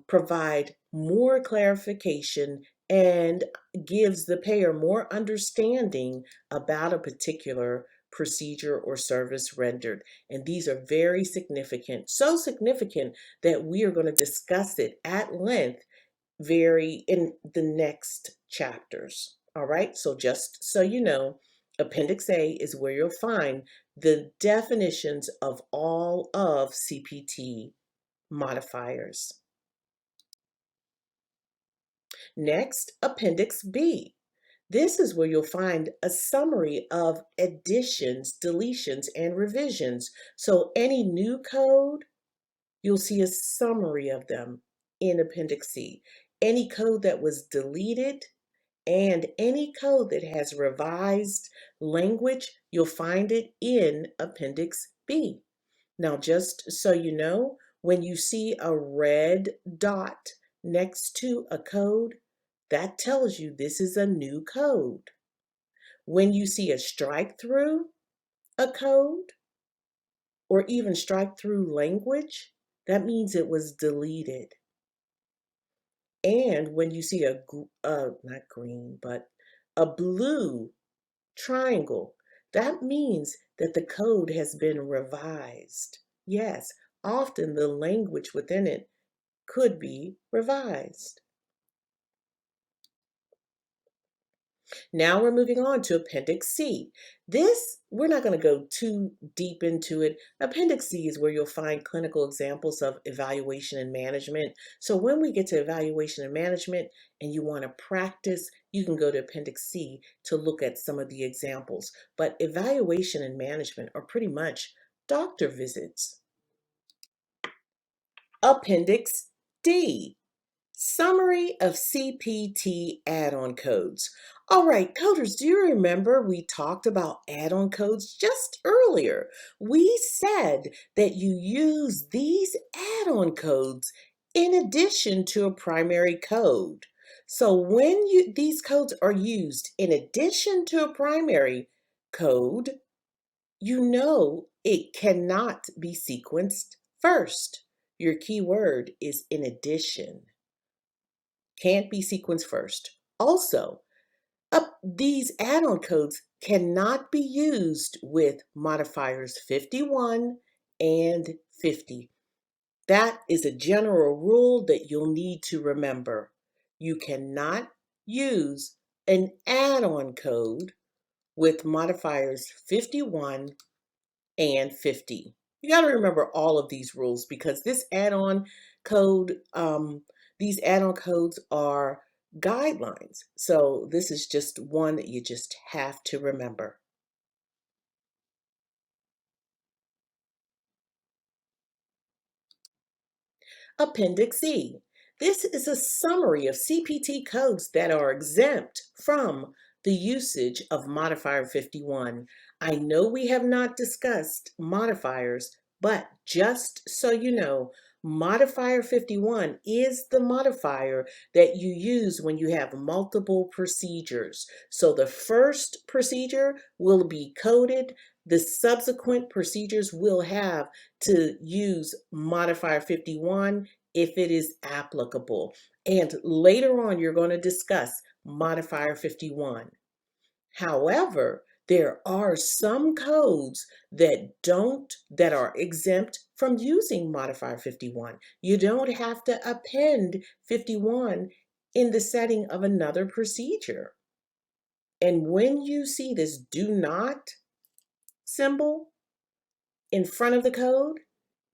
provide more clarification and gives the payer more understanding about a particular procedure or service rendered. And these are very significant, so significant that we are going to discuss it at length in the next chapters. All right, so just so you know, Appendix A is where you'll find the definitions of all of CPT modifiers. Next, Appendix B. This is where you'll find a summary of additions, deletions, and revisions. So any new code, you'll see a summary of them in Appendix C. Any code that was deleted and any code that has revised language, you'll find it in Appendix B. Now, just so you know, when you see a red dot next to a code, that tells you this is a new code. When you see a strike through a code or even strike through language, that means it was deleted. And when you see not green, but a blue triangle, that means that the code has been revised. Yes, often the language within it could be revised. Now we're moving on to Appendix C. We're not going to go too deep into it. Appendix C is where you'll find clinical examples of evaluation and management. So when we get to evaluation and management and you want to practice, you can go to Appendix C to look at some of the examples. But evaluation and management are pretty much doctor visits. Appendix D. Summary of CPT add-on codes. All right, coders, do you remember we talked about add-on codes just earlier? We said that you use these add-on codes in addition to a primary code. So when these codes are used in addition to a primary code, you know it cannot be sequenced first. Your key word is in addition. Can't be sequenced first. Also, these add-on codes cannot be used with modifiers 51 and 50. That is a general rule that you'll need to remember. You cannot use an add-on code with modifiers 51 and 50. You got to remember all of these rules because this add-on code, these add-on codes are guidelines. So this is just one that you just have to remember. Appendix E. This is a summary of CPT codes that are exempt from the usage of modifier 51. I know we have not discussed modifiers, but just so you know, modifier 51 is the modifier that you use when you have multiple procedures. So the first procedure will be coded, the subsequent procedures will have to use modifier 51 if it is applicable. And later on, you're going to discuss modifier 51. However, there are some codes that are exempt from using modifier 51. You don't have to append 51 in the setting of another procedure. And when you see this do not symbol in front of the code,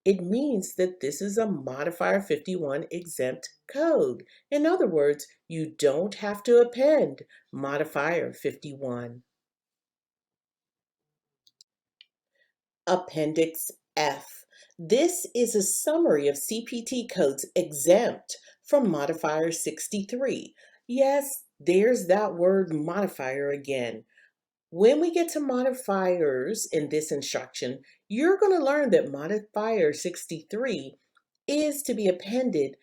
it means that this is a modifier 51 exempt code. In other words, you don't have to append modifier 51. Appendix F. This is a summary of CPT codes exempt from modifier 63. Yes, there's that word modifier again. When we get to modifiers in this instruction, you're going to learn that modifier 63 is to be appended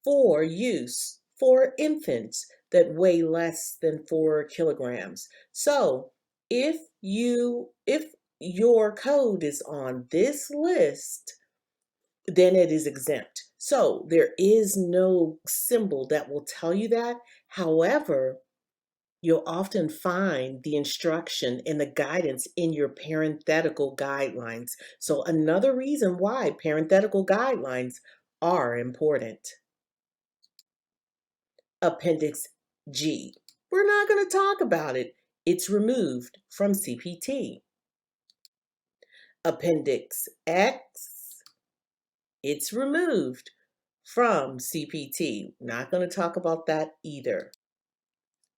for use for infants that weigh less than 4 kilograms. So if your code is on this list, then it is exempt. So there is no symbol that will tell you that. However, you'll often find the instruction and the guidance in your parenthetical guidelines. So another reason why parenthetical guidelines are important. Appendix G. We're not going to talk about it. It's removed from CPT. Appendix X. It's removed from CPT. Not going to talk about that either.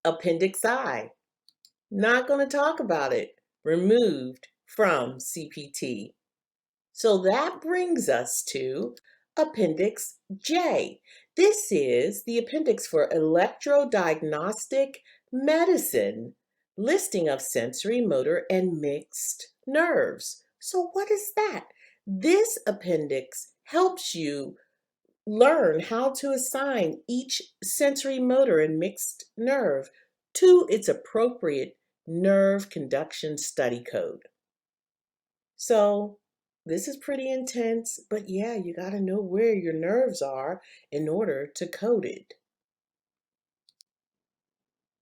Appendix I. Not going to talk about it. Removed from CPT. So that brings us to Appendix J. This is the appendix for electrodiagnostic medicine, listing of sensory, motor, and mixed nerves. So what is that? This appendix helps you learn how to assign each sensory, motor, and mixed nerve to its appropriate nerve conduction study code. So this is pretty intense, but yeah, you got to know where your nerves are in order to code it.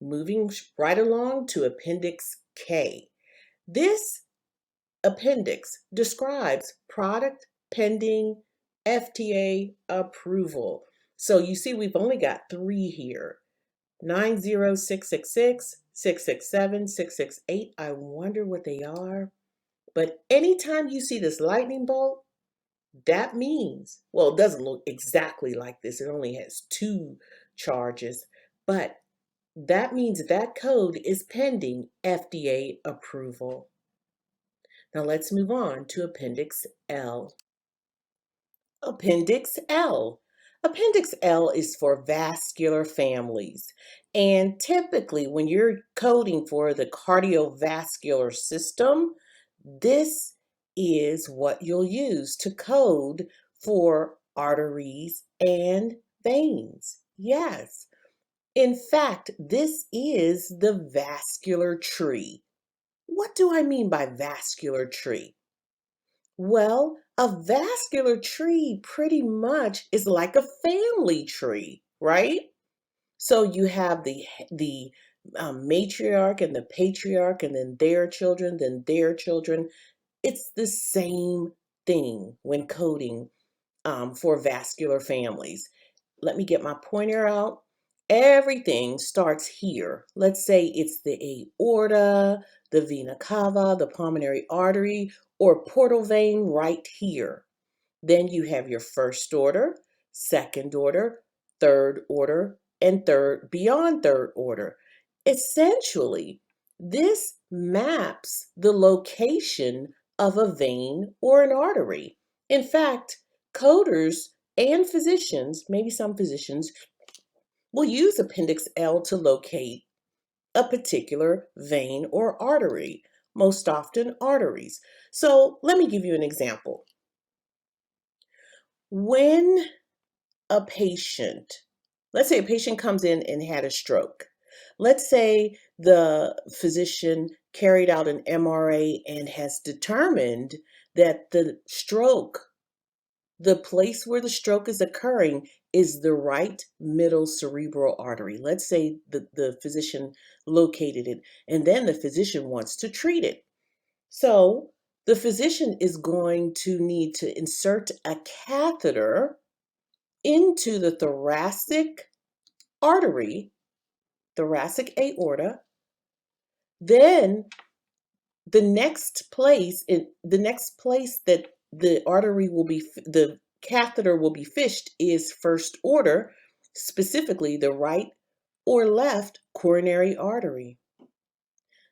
Moving right along to Appendix K. This appendix describes product pending FDA approval. So you see, we've only got 3 here. 90666, 667, 668. I wonder what they are. But anytime you see this lightning bolt, that means, well, it doesn't look exactly like this. It only has 2 charges, but that means that code is pending FDA approval. Now let's move on to Appendix L. Appendix L. Appendix L is for vascular families. And typically, when you're coding for the cardiovascular system, this is what you'll use to code for arteries and veins. Yes. In fact, this is the vascular tree. What do I mean by vascular tree? Well, a vascular tree pretty much is like a family tree, right? So you have the matriarch and the patriarch, and then their children, then their children. It's the same thing when coding for vascular families. Let me get my pointer out. Everything starts here. Let's say it's the aorta, the vena cava, the pulmonary artery, or portal vein right here. Then you have your first order, second order, third order, and beyond third order. Essentially, this maps the location of a vein or an artery. In fact, coders and physicians, maybe some physicians, will use Appendix L to locate a particular vein or artery, most often arteries. So let me give you an example. When a patient, let's say a patient comes in and had a stroke. Let's say the physician carried out an MRA and has determined that the place where the stroke is occurring is the right middle cerebral artery. Let's say the physician located it, and then the physician wants to treat it. So the physician is going to need to insert a catheter into the thoracic artery, thoracic aorta. Then the next place that the catheter will be fished is first order, specifically the right or left coronary artery.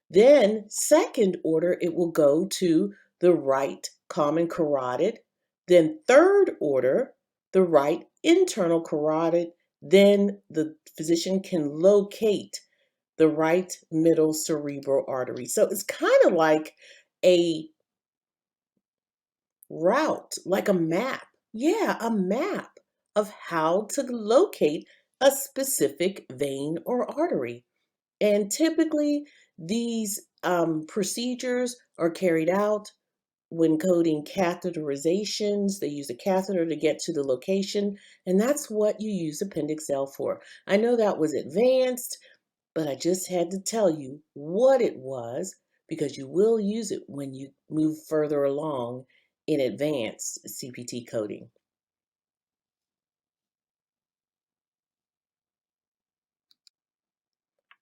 Then second order, it will go to the right common carotid. Then third order, the right internal carotid. Then the physician can locate the right middle cerebral artery. So it's kind of like a route, like a map. Yeah, a map of how to locate a specific vein or artery. And typically, these procedures are carried out when coding catheterizations. They use a catheter to get to the location, and that's what you use Appendix L for. I know that was advanced, but I just had to tell you what it was because you will use it when you move further along in advanced CPT coding.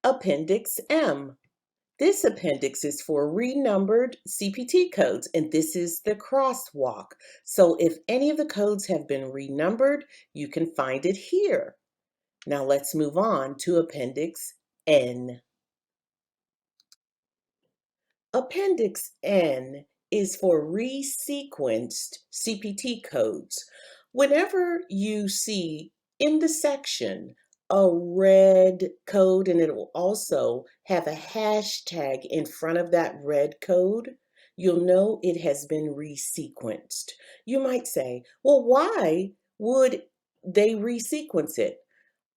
Appendix M. This appendix is for renumbered CPT codes, and this is the crosswalk. So if any of the codes have been renumbered, you can find it here. Now let's move on to Appendix N. Appendix N is for resequenced CPT codes. Whenever you see in the section a red code and it will also have a hashtag in front of that red code, you'll know it has been resequenced. You might say, well, why would they resequence it?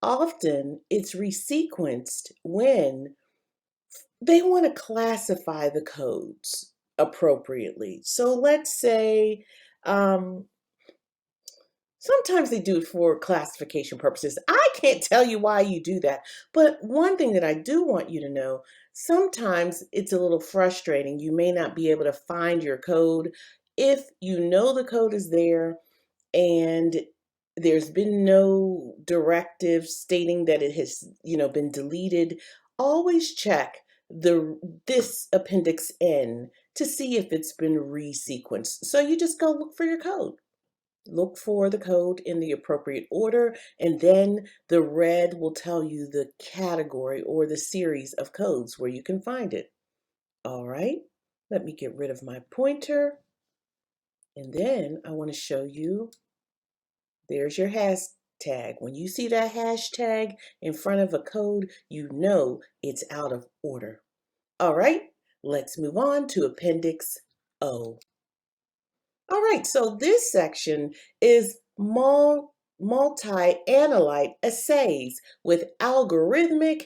Often it's resequenced when they want to classify the codes appropriately. So let's say um, sometimes they do it for classification purposes. I can't tell you why you do that, but one thing that I do want you to know, sometimes it's a little frustrating. You may not be able to find your code. If you know the code is there and there's been no directive stating that it has, been deleted, always check this Appendix N to see if it's been resequenced. So you just go look for your code. Look for the code in the appropriate order, and then the red will tell you the category or the series of codes where you can find it. All right, let me get rid of my pointer, and then I want to show you. There's your hashtag. When you see that hashtag in front of a code, you know it's out of order. All right, let's move on to Appendix O. All right, so this section is multi-analyte assays with algorithmic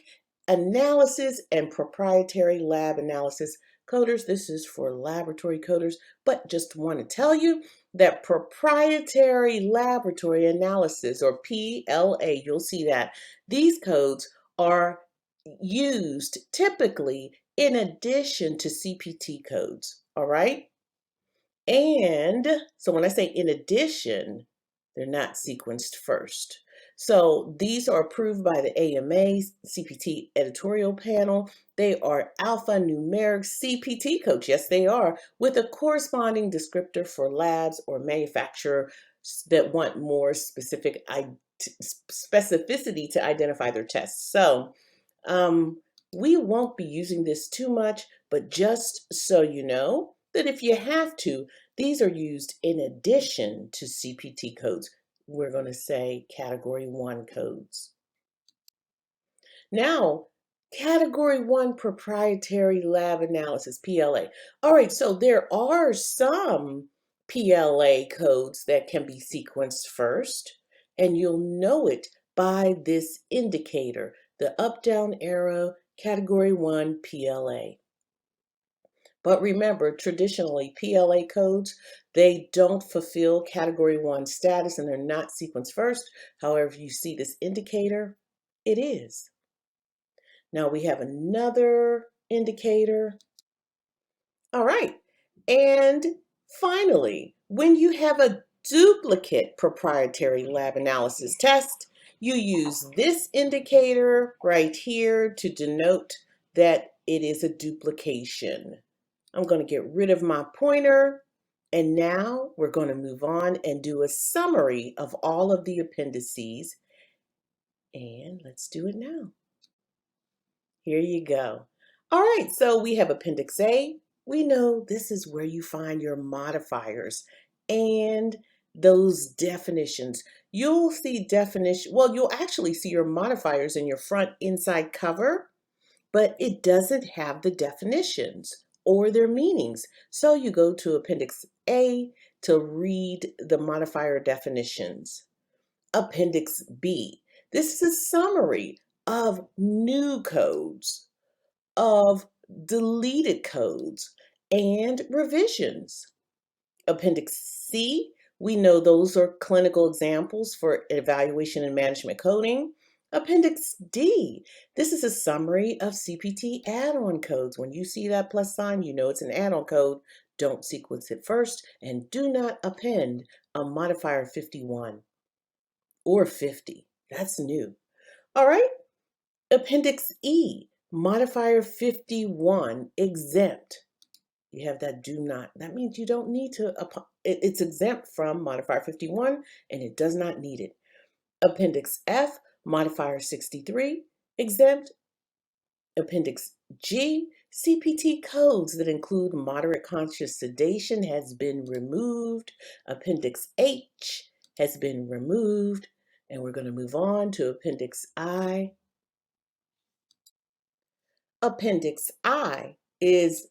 analysis and proprietary lab analysis. Coders, this is for laboratory coders, but just want to tell you that proprietary laboratory analysis, or PLA, you'll see that these codes are used typically in addition to CPT codes, all right? And so when I say in addition, they're not sequenced first. So these are approved by the AMA CPT editorial panel. They are alphanumeric CPT codes. Yes, they are, with a corresponding descriptor for labs or manufacturers that want more specific specificity to identify their tests. So we won't be using this too much, but just so you know that if you have to, these are used in addition to CPT codes. We're going to say Category 1 codes. Now, Category 1 Proprietary Lab Analysis, PLA. All right, so there are some PLA codes that can be sequenced first, and you'll know it by this indicator, the up-down arrow, Category 1 PLA. But remember, traditionally, PLA codes, they don't fulfill Category 1 status and they're not sequenced first. However, you see this indicator, it is. Now we have another indicator. All right. And finally, when you have a duplicate proprietary lab analysis test, you use this indicator right here to denote that it is a duplication. I'm going to get rid of my pointer. And now we're going to move on and do a summary of all of the appendices. And let's do it now. Here you go. All right, so we have Appendix A. We know this is where you find your modifiers and those definitions. You'll see you'll actually see your modifiers in your front inside cover, but it doesn't have the definitions or their meanings. So you go to Appendix A to read the modifier definitions. Appendix B. This is a summary of new codes, of deleted codes, and revisions. Appendix C, we know those are clinical examples for evaluation and management coding. Appendix D, this is a summary of CPT add-on codes. When you see that plus sign, you know it's an add-on code. Don't sequence it first, and do not append a modifier 51 or 50. That's new. All right. Appendix E, modifier 51, exempt. You have that do not. That means you don't need to, it's exempt from modifier 51 and it does not need it. Appendix F, modifier 63, exempt. Appendix G, CPT codes that include moderate conscious sedation has been removed. Appendix H has been removed. And we're going to move on to Appendix I. Appendix I is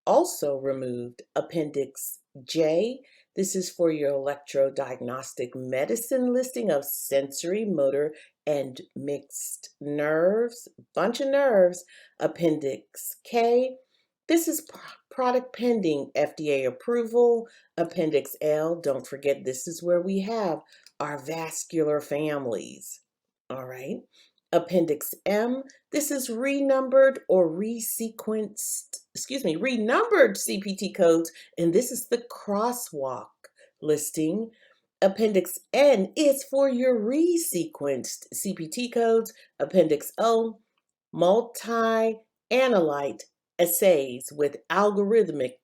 also removed. Appendix J, this is for your electrodiagnostic medicine listing of sensory, motor, and mixed nerves, bunch of nerves. Appendix K, this is product pending FDA approval. Appendix L, don't forget this is where we have our vascular families. All right. Appendix M, this is renumbered or renumbered CPT codes, and this is the crosswalk listing. Appendix N is for your resequenced CPT codes. Appendix O, multi-analyte assays with algorithmic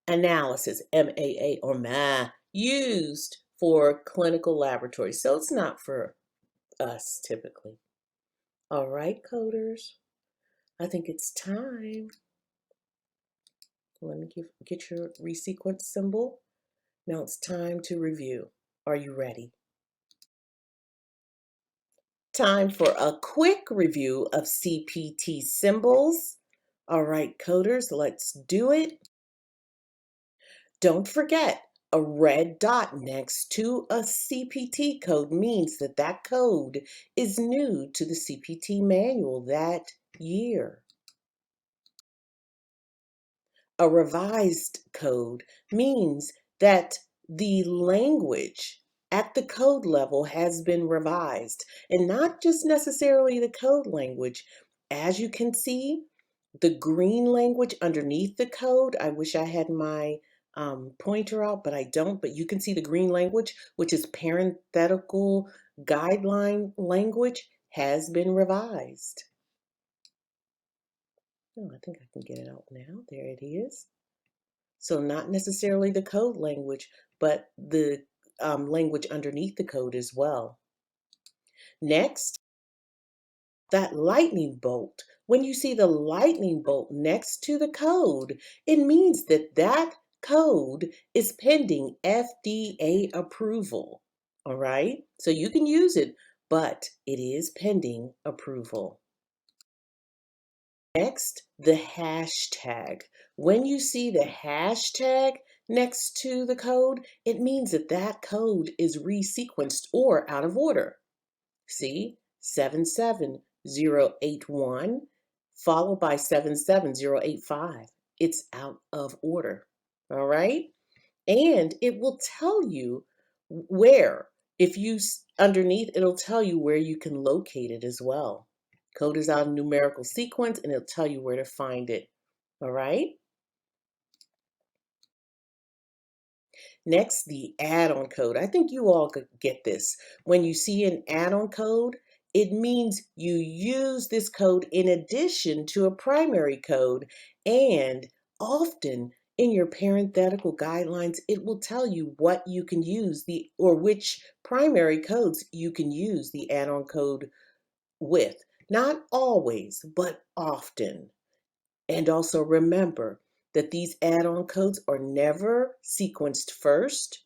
analysis, MAA or MA, used for clinical laboratories. So it's not for us typically. All right, coders, I think it's time. Let me get your resequence symbol. Now it's time to review. Are you ready? Time for a quick review of CPT symbols. All right, coders, let's do it. Don't forget, a red dot next to a CPT code means that that code is new to the CPT manual that year. A revised code means that the language at the code level has been revised, and not just necessarily the code language. As you can see, the green language underneath the code, I wish I had my pointer out, but I don't, but you can see the green language, which is parenthetical guideline language, has been revised. Oh, I think I can get it out now. There it is. So not necessarily the code language, but the language underneath the code as well. Next, that lightning bolt. When you see the lightning bolt next to the code, it means that that code is pending FDA approval. All right? So you can use it, but it is pending approval. Next, the hashtag. When you see the hashtag next to the code, it means that that code is resequenced or out of order. See, 77081 followed by 77085. It's out of order. All right? And it will tell you where. If you underneath, it'll tell you where you can locate it as well. Code is out of numerical sequence and it'll tell you where to find it. All right? Next, the add-on code. I think you all could get this. When you see an add-on code, it means you use this code in addition to a primary code, and often in your parenthetical guidelines, it will tell you what you can use or which primary codes you can use the add-on code with. Not always, but often. And also remember that these add-on codes are never sequenced first,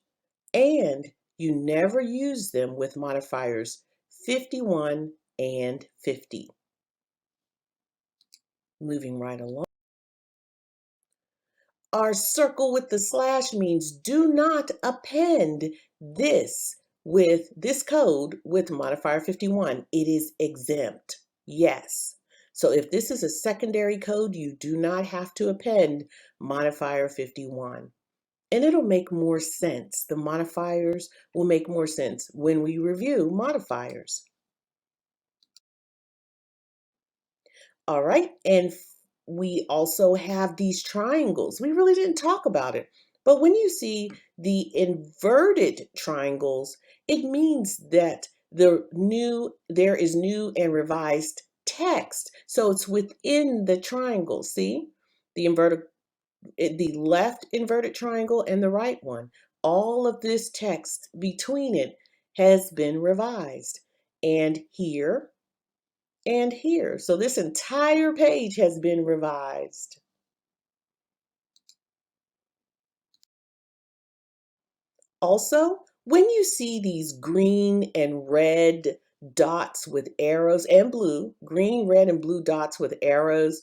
and you never use them with modifiers 51 and 50. Moving right along. Our circle with the slash means do not append this code with modifier 51. It is exempt. Yes. So if this is a secondary code, you do not have to append modifier 51. And it'll make more sense. The modifiers will make more sense when we review modifiers. All right, and we also have these triangles. We really didn't talk about it, but when you see the inverted triangles, it means that there is new and revised text. So it's within the triangle, see? The left inverted triangle and the right one. All of this text between it has been revised. And here, and here. So this entire page has been revised. Also, when you see these green and red dots with arrows and blue, green, red, and blue dots with arrows,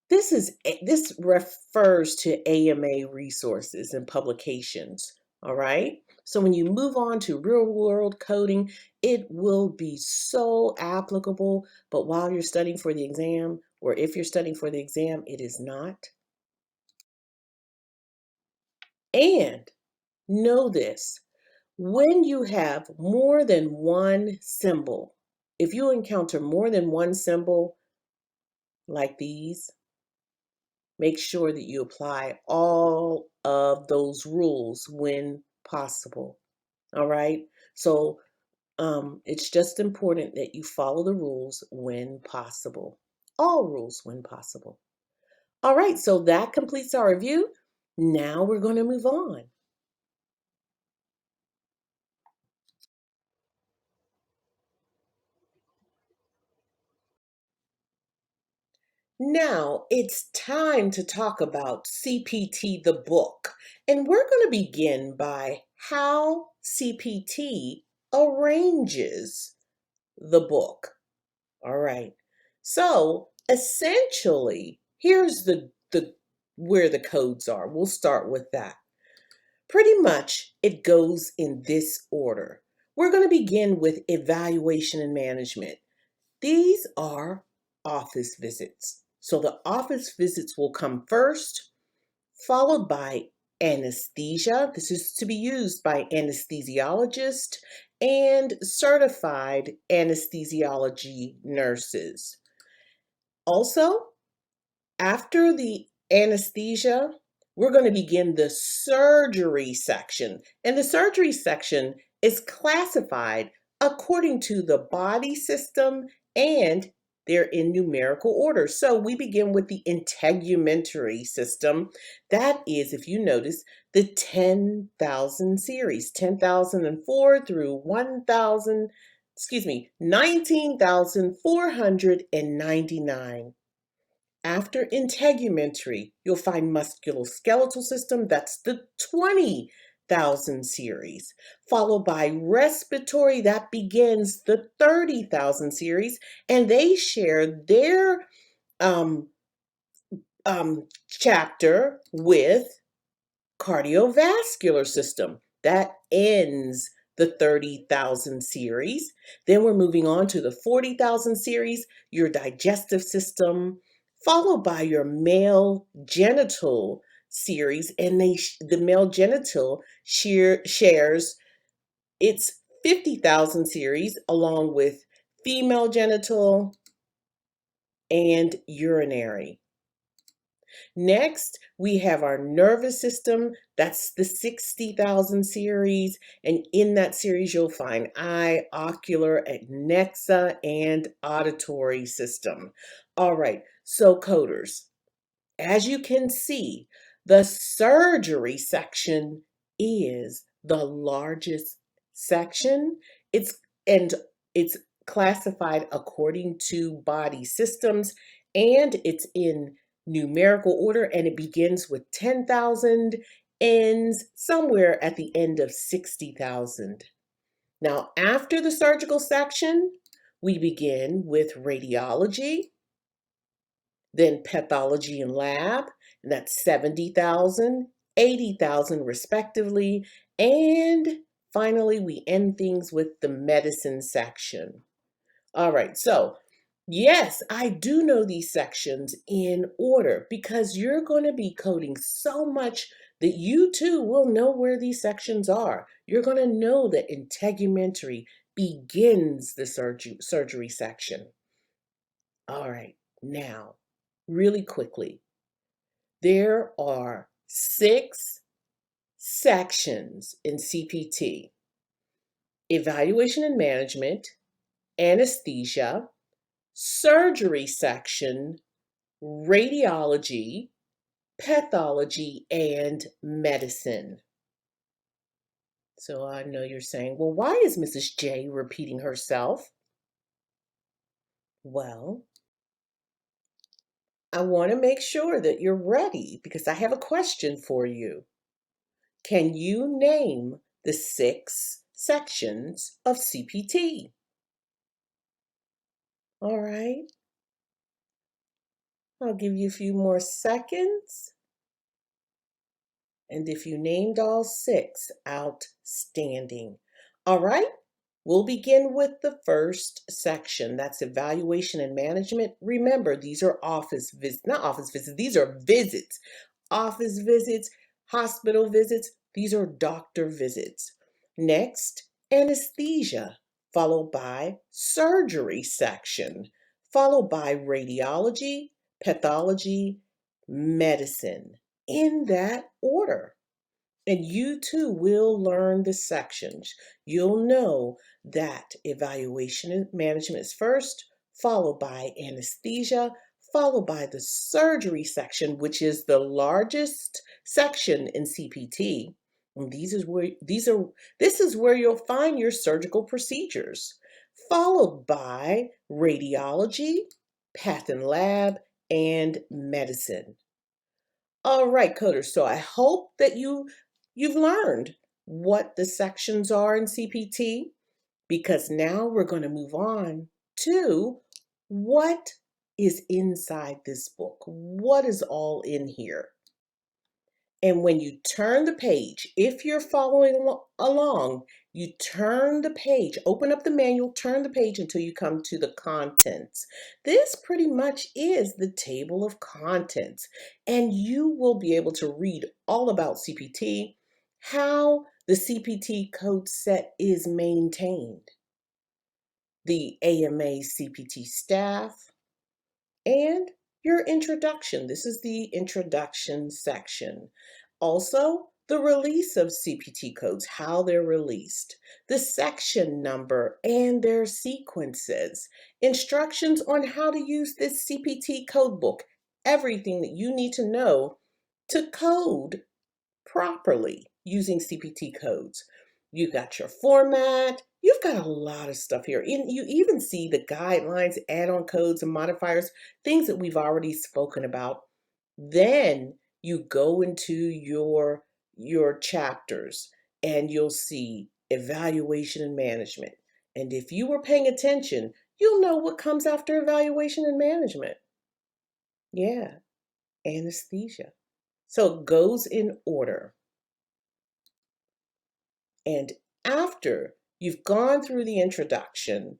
this refers to AMA resources and publications, all right? So when you move on to real world coding, it will be so applicable, but while you're studying for the exam, or if you're studying for the exam, it is not. And know this, when you have more than one symbol, if you encounter more than one symbol like these, make sure that you apply all of those rules when possible. All right. So it's just important that you follow the rules when possible. All rules when possible. All right. So that completes our review. Now we're going to move on. Now it's time to talk about CPT, the book. And we're going to begin by how CPT arranges the book. All right. So essentially, here's the where the codes are. We'll start with that. Pretty much it goes in this order. We're going to begin with evaluation and management. These are office visits. So the office visits will come first, followed by anesthesia. This is to be used by anesthesiologists and certified anesthesiology nurses. Also, after the anesthesia, we're going to begin the surgery section. And the surgery section is classified according to the body system, and they're in numerical order. So we begin with the integumentary system. That is, if you notice, the 10,000 series, 10,004 through 1,000 19,499. After integumentary, you'll find musculoskeletal system, that's the 20,000 series, followed by respiratory, that begins the 30,000 series, and they share their um, chapter with cardiovascular system. That ends the 30,000 series. Then we're moving on to the 40,000 series, your digestive system, followed by your male genital series. And the male genital shares its 50,000 series along with female genital and urinary. Next, we have our nervous system. That's the 60,000 series. And in that series, you'll find eye, ocular, nexa, and auditory system. All right, so coders, as you can see, the surgery section is the largest section. And it's classified according to body systems, and it's in numerical order, and it begins with 10,000, ends somewhere at the end of 60,000. Now, after the surgical section, we begin with radiology, then pathology and lab, and that's 70,000, 80,000 respectively, and finally we end things with the medicine section. All right, so yes, I do know these sections in order because you're going to be coding so much that you too will know where these sections are. You're going to know that integumentary begins the surgery section. All right, now, really quickly, there are 6 sections in CPT: evaluation and management, anesthesia, surgery section, radiology, pathology, and medicine. So I know you're saying, well, why is Mrs. J repeating herself? Well, I want to make sure that you're ready because I have a question for you. Can you name the 6 sections of CPT? All right, I'll give you a few more seconds. And if you named all 6, outstanding. All right, we'll begin with the first section. That's evaluation and management. Remember, these are office visits, not office visits, these are visits. Office visits, hospital visits, these are doctor visits. Next, anesthesia, followed by surgery section, followed by radiology, pathology, medicine, in that order. And you too will learn the sections. You'll know that evaluation and management is first, followed by anesthesia, followed by the surgery section, which is the largest section in CPT. And this is where you'll find your surgical procedures, followed by radiology, path and lab, and medicine. All right, coders. So I hope that you've learned what the sections are in CPT, because now we're going to move on to what is inside this book. What is all in here? And when you turn the page, if you're following along, you turn the page, open up the manual, turn the page until you come to the contents. This pretty much is the table of contents, and you will be able to read all about CPT, how the CPT code set is maintained, the AMA CPT staff, and your introduction. This is the introduction section. Also, the release of CPT codes, how they're released, the section number and their sequences, instructions on how to use this CPT code book, everything that you need to know to code properly using CPT codes. You got your format. You've got a lot of stuff here. You even see the guidelines, add-on codes and modifiers, things that we've already spoken about. Then you go into your chapters and you'll see evaluation and management. And if you were paying attention, you'll know what comes after evaluation and management. Yeah, anesthesia. So it goes in order. And after you've gone through the introduction,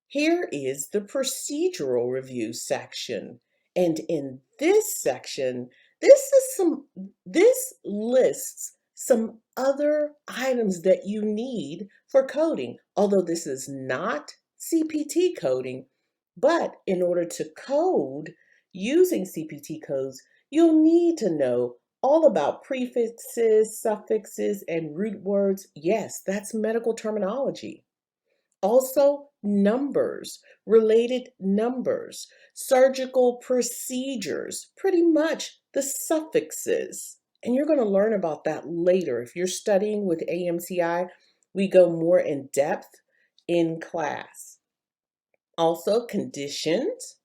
here is the procedural review section. And in this section, this lists some other items that you need for coding. Although this is not CPT coding, but in order to code using CPT codes, you'll need to know all about prefixes, suffixes, and root words. Yes, that's medical terminology. Also, numbers, related numbers, surgical procedures, pretty much the suffixes. And you're going to learn about that later. If you're studying with AMCI, we go more in depth in class. Also, conditions.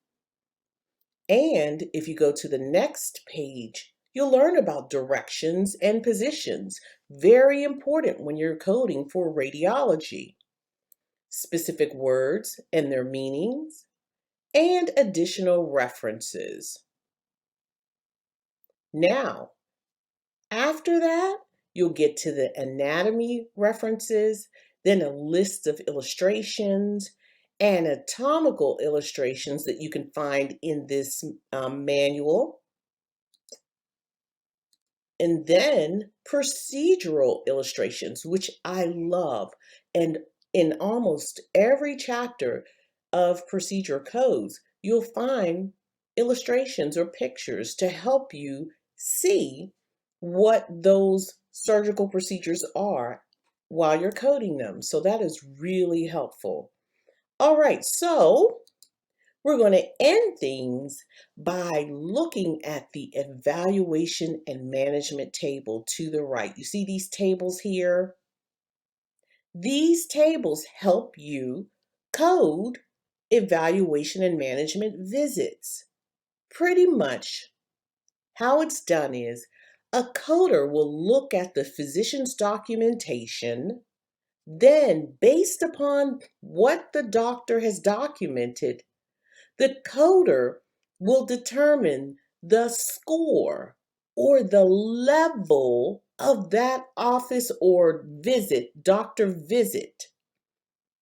And if you go to the next page, you'll learn about directions and positions. Very important when you're coding for radiology. Specific words and their meanings, and additional references. Now, after that, you'll get to the anatomy references, then a list of illustrations, anatomical illustrations that you can find in this manual, and then procedural illustrations, which I love. And in almost every chapter of procedure codes, you'll find illustrations or pictures to help you see what those surgical procedures are while you're coding them. So that is really helpful. All right, so we're going to end things by looking at the evaluation and management table to the right. You see these tables here? These tables help you code evaluation and management visits. Pretty much how it's done is a coder will look at the physician's documentation, then based upon what the doctor has documented, the coder will determine the score or the level of that office or visit, doctor visit,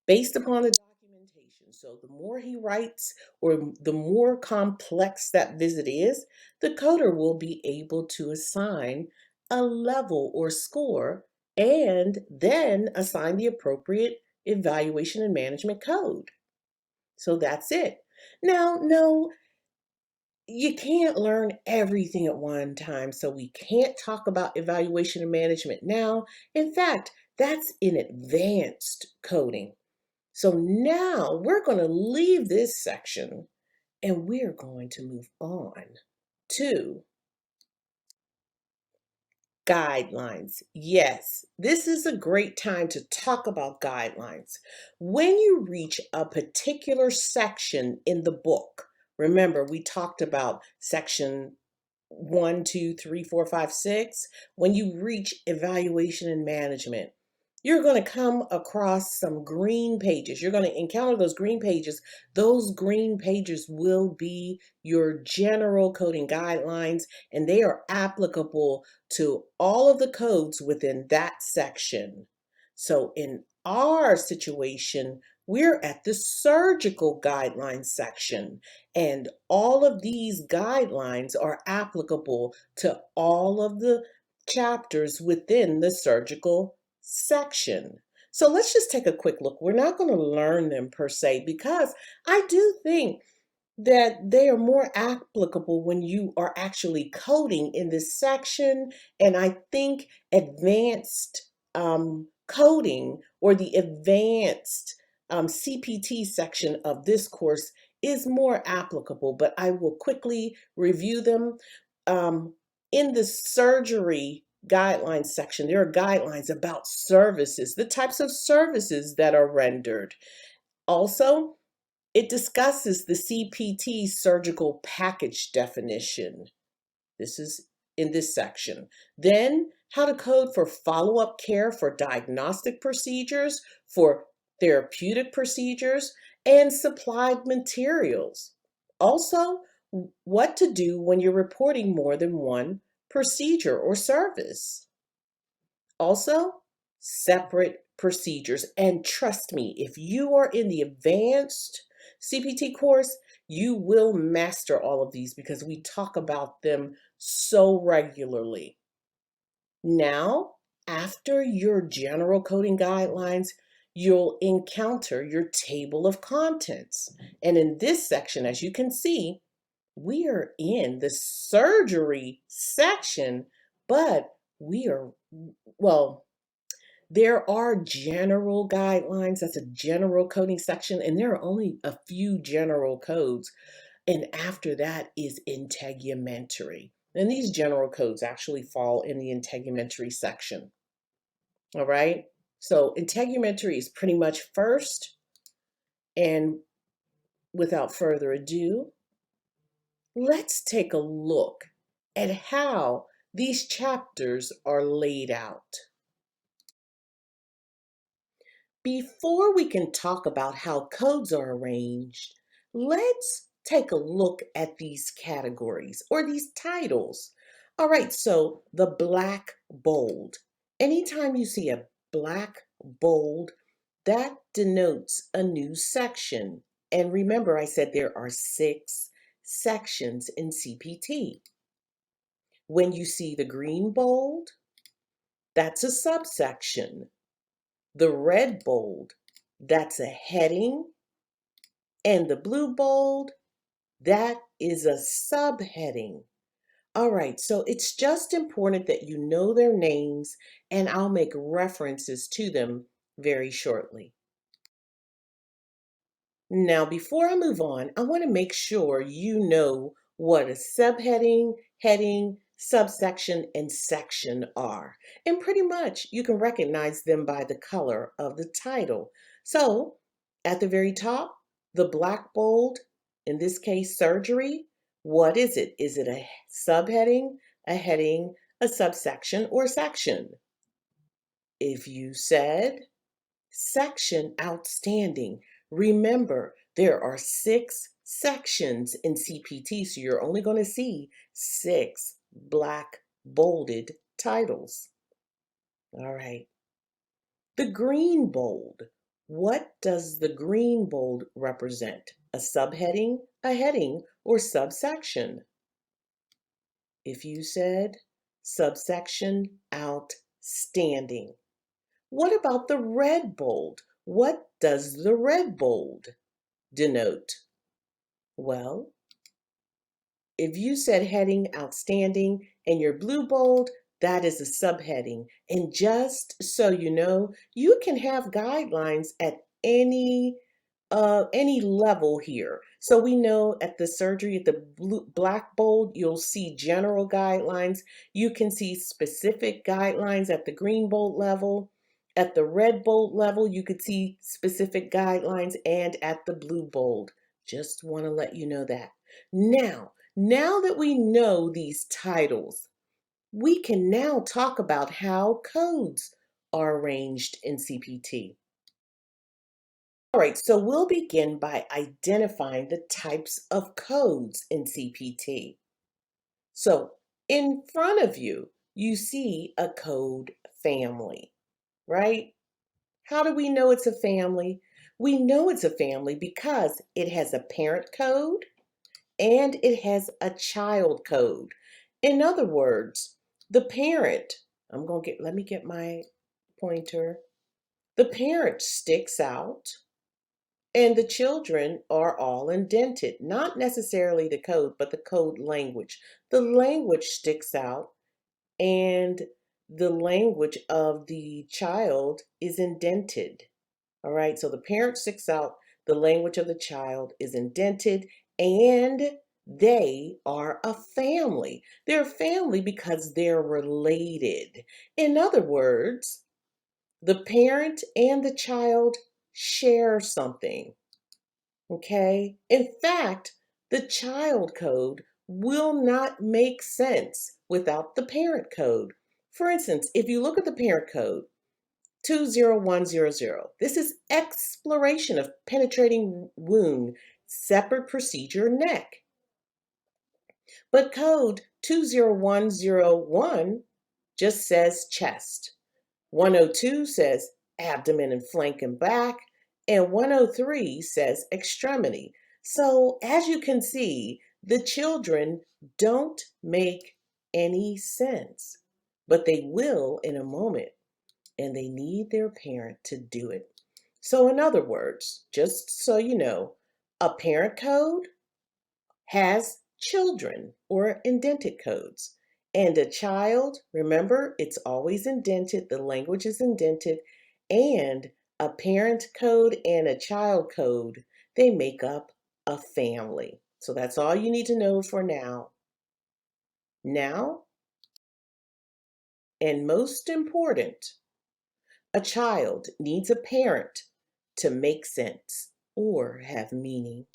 based upon the documentation. So the more he writes or the more complex that visit is, the coder will be able to assign a level or score and then assign the appropriate evaluation and management code. So that's it. Now, no, you can't learn everything at one time, so we can't talk about evaluation and management now. In fact, that's in advanced coding. So now we're going to leave this section and we're going to move on to guidelines. Yes, this is a great time to talk about guidelines. When you reach a particular section in the book, remember we talked about section 1, 2, 3, 4, 5, 6. When you reach evaluation and management, you're going to come across some green pages. You're going to encounter those green pages. Those green pages will be your general coding guidelines, and they are applicable to all of the codes within that section. So in our situation, we're at the surgical guidelines section, and all of these guidelines are applicable to all of the chapters within the surgical section. So let's just take a quick look. We're not going to learn them per se because I do think that they are more applicable when you are actually coding in this section. And I think advanced coding or the advanced CPT section of this course is more applicable, but I will quickly review them. In the surgery guidelines section, there are guidelines about services, the types of services that are rendered. Also, it discusses the CPT surgical package definition. This is in this section. Then, how to code for follow-up care for diagnostic procedures, for therapeutic procedures, and supplied materials. Also, what to do when you're reporting more than one procedure or service. Also, separate procedures. And trust me, if you are in the advanced CPT course, you will master all of these because we talk about them so regularly. Now, after your general coding guidelines, you'll encounter your table of contents. And in this section, as you can see, we are in the surgery section, but we are, well, there are general guidelines. That's a general coding section, and there are only a few general codes. And after that is integumentary. And these general codes actually fall in the integumentary section. All right. So integumentary is pretty much first. And without further ado, let's take a look at how these chapters are laid out. Before we can talk about how codes are arranged, let's take a look at these categories or these titles. All right, so the black bold. Anytime you see a black bold, that denotes a new section. And remember, I said there are 6 sections in CPT. When you see the green bold, that's a subsection. The red bold, that's a heading, and the blue bold, that is a subheading. All right, so it's just important that you know their names, and I'll make references to them very shortly. Now, before I move on, I want to make sure you know what a subheading, heading, subsection, and section are. And pretty much you can recognize them by the color of the title. So, at the very top, the black bold, in this case, surgery, what is it? Is it a subheading, a heading, a subsection, or section? If you said section, outstanding. Remember, there are 6 sections in CPT, so you're only going to see 6 black bolded titles. All right. The green bold. What does the green bold represent? A subheading, a heading, or subsection? If you said subsection, outstanding. What about the red bold? What does the red bold denote? Well, if you said heading outstanding and your blue bold, that is a subheading. And just so you know, you can have guidelines at any level here. So we know at the surgery, at the black bold, you'll see general guidelines. You can see specific guidelines at the green bold level. At the red bold level, you could see specific guidelines, and at the blue bold. Just want to let you know that. Now that we know these titles, we can now talk about how codes are arranged in CPT. All right, so we'll begin by identifying the types of codes in CPT. So in front of you, you see a code family, right? How do we know it's a family? We know it's a family because it has a parent code and it has a child code. In other words, the parent, let me get my pointer. The parent sticks out and the children are all indented. Not necessarily the code, but the code language. The language sticks out and the language of the child is indented. All right, so the parent sticks out, the language of the child is indented, and They are a family. They're a family because they're related. In other words, the parent and the child share something. Okay? In fact, the child code will not make sense without the parent code. For instance, if you look at the parent code, 20100, this is exploration of penetrating wound, separate procedure neck. But code 20101 just says chest. 102 says abdomen and flank and back, and 103 says extremity. So as you can see, the children don't make any sense, but they will in a moment, and they need their parent to do it. So in other words, just so you know, a parent code has children or indented codes. And a child, remember, it's always indented, the language is indented, and a parent code and a child code, they make up a family. So that's all you need to know for now. Now, and most important, a child needs a parent to make sense or have meaning.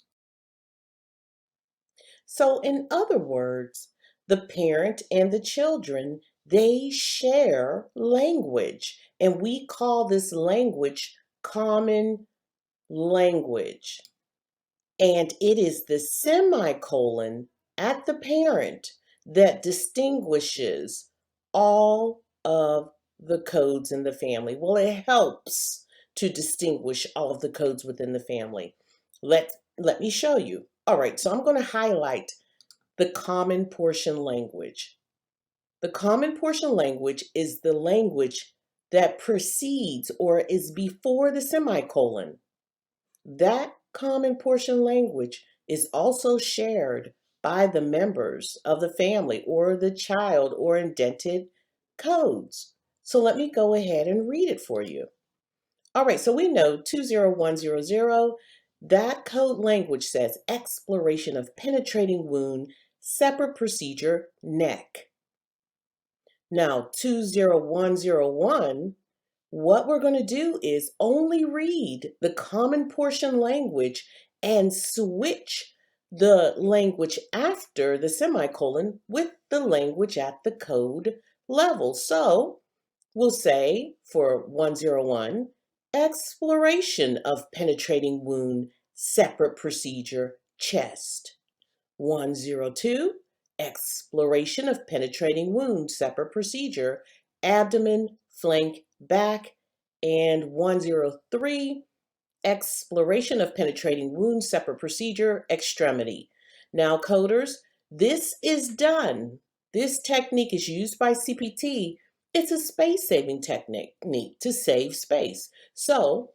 So, in other words, the parent and the children, they share language, and we call this language common language. And it is the semicolon at the parent that distinguishes all of the codes in the family. Well, it helps to distinguish all of the codes within the family. Let me show you. All right, so I'm going to highlight the common portion language. The common portion language is the language that precedes or is before the semicolon. That common portion language is also shared by the members of the family or the child or indented codes. So let me go ahead and read it for you. All right, so we know 20100, that code language says exploration of penetrating wound, separate procedure, neck. Now, 20101, what we're going to do is only read the common portion language and switch the language after the semicolon with the language at the code level. So we'll say for 101, exploration of penetrating wound, separate procedure, chest. 102, exploration of penetrating wound, separate procedure, abdomen, flank, back. And 103, exploration of penetrating wound, separate procedure, extremity. Now, coders, this is done. This technique is used by CPT. It's a space-saving technique to save space. So,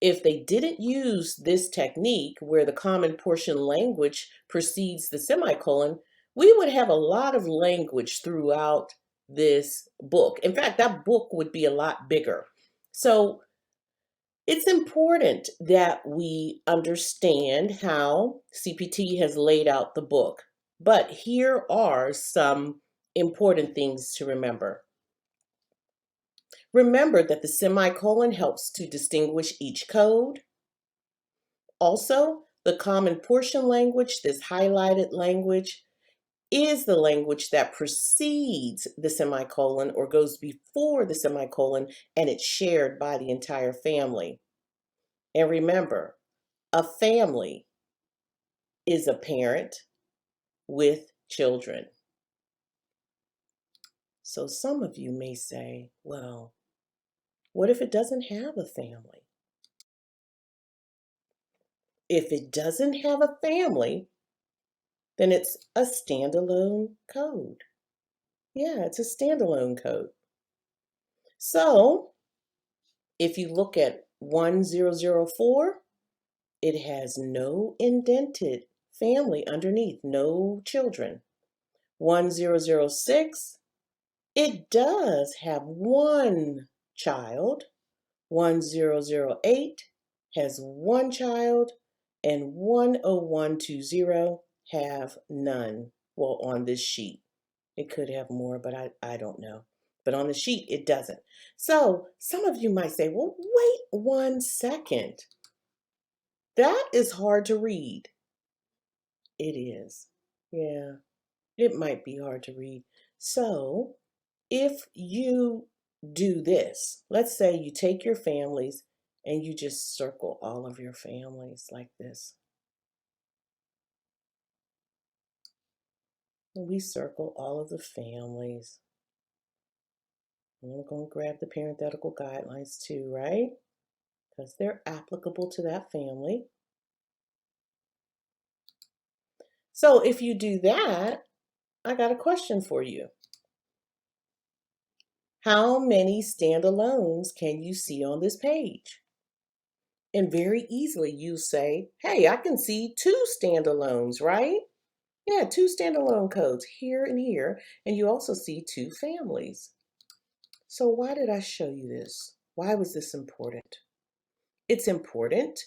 if they didn't use this technique where the common portion language precedes the semicolon, we would have a lot of language throughout this book. In fact, that book would be a lot bigger. So it's important that we understand how CPT has laid out the book. But here are some important things to remember. Remember that the semicolon helps to distinguish each code. Also, the common portion language, this highlighted language, is the language that precedes the semicolon or goes before the semicolon, and it's shared by the entire family. And remember, a family is a parent with children. So some of you may say, well, what if it doesn't have a family? If it doesn't have a family, then it's a standalone code. Yeah, it's a standalone code. So if you look at 1004, it has no indented family underneath, no children. 1006, it does have one child. 1008 has one child, and 10120 have none. Well, on this sheet. It could have more, but I don't know. But on the sheet, it doesn't. So some of you might say, well, wait 1 second. That is hard to read. It is. Yeah, it might be hard to read. So if you do this, let's say you take your families and you just circle all of your families like this. And we circle all of the families. And we're going to grab the parenthetical guidelines too, right? Because they're applicable to that family. So if you do that, I got a question for you. How many standalones can you see on this page? And very easily you say, hey, I can see 2 standalones, right? Yeah, 2 standalone codes here and here, and you also see 2 families. So why did I show you this? Why was this important? It's important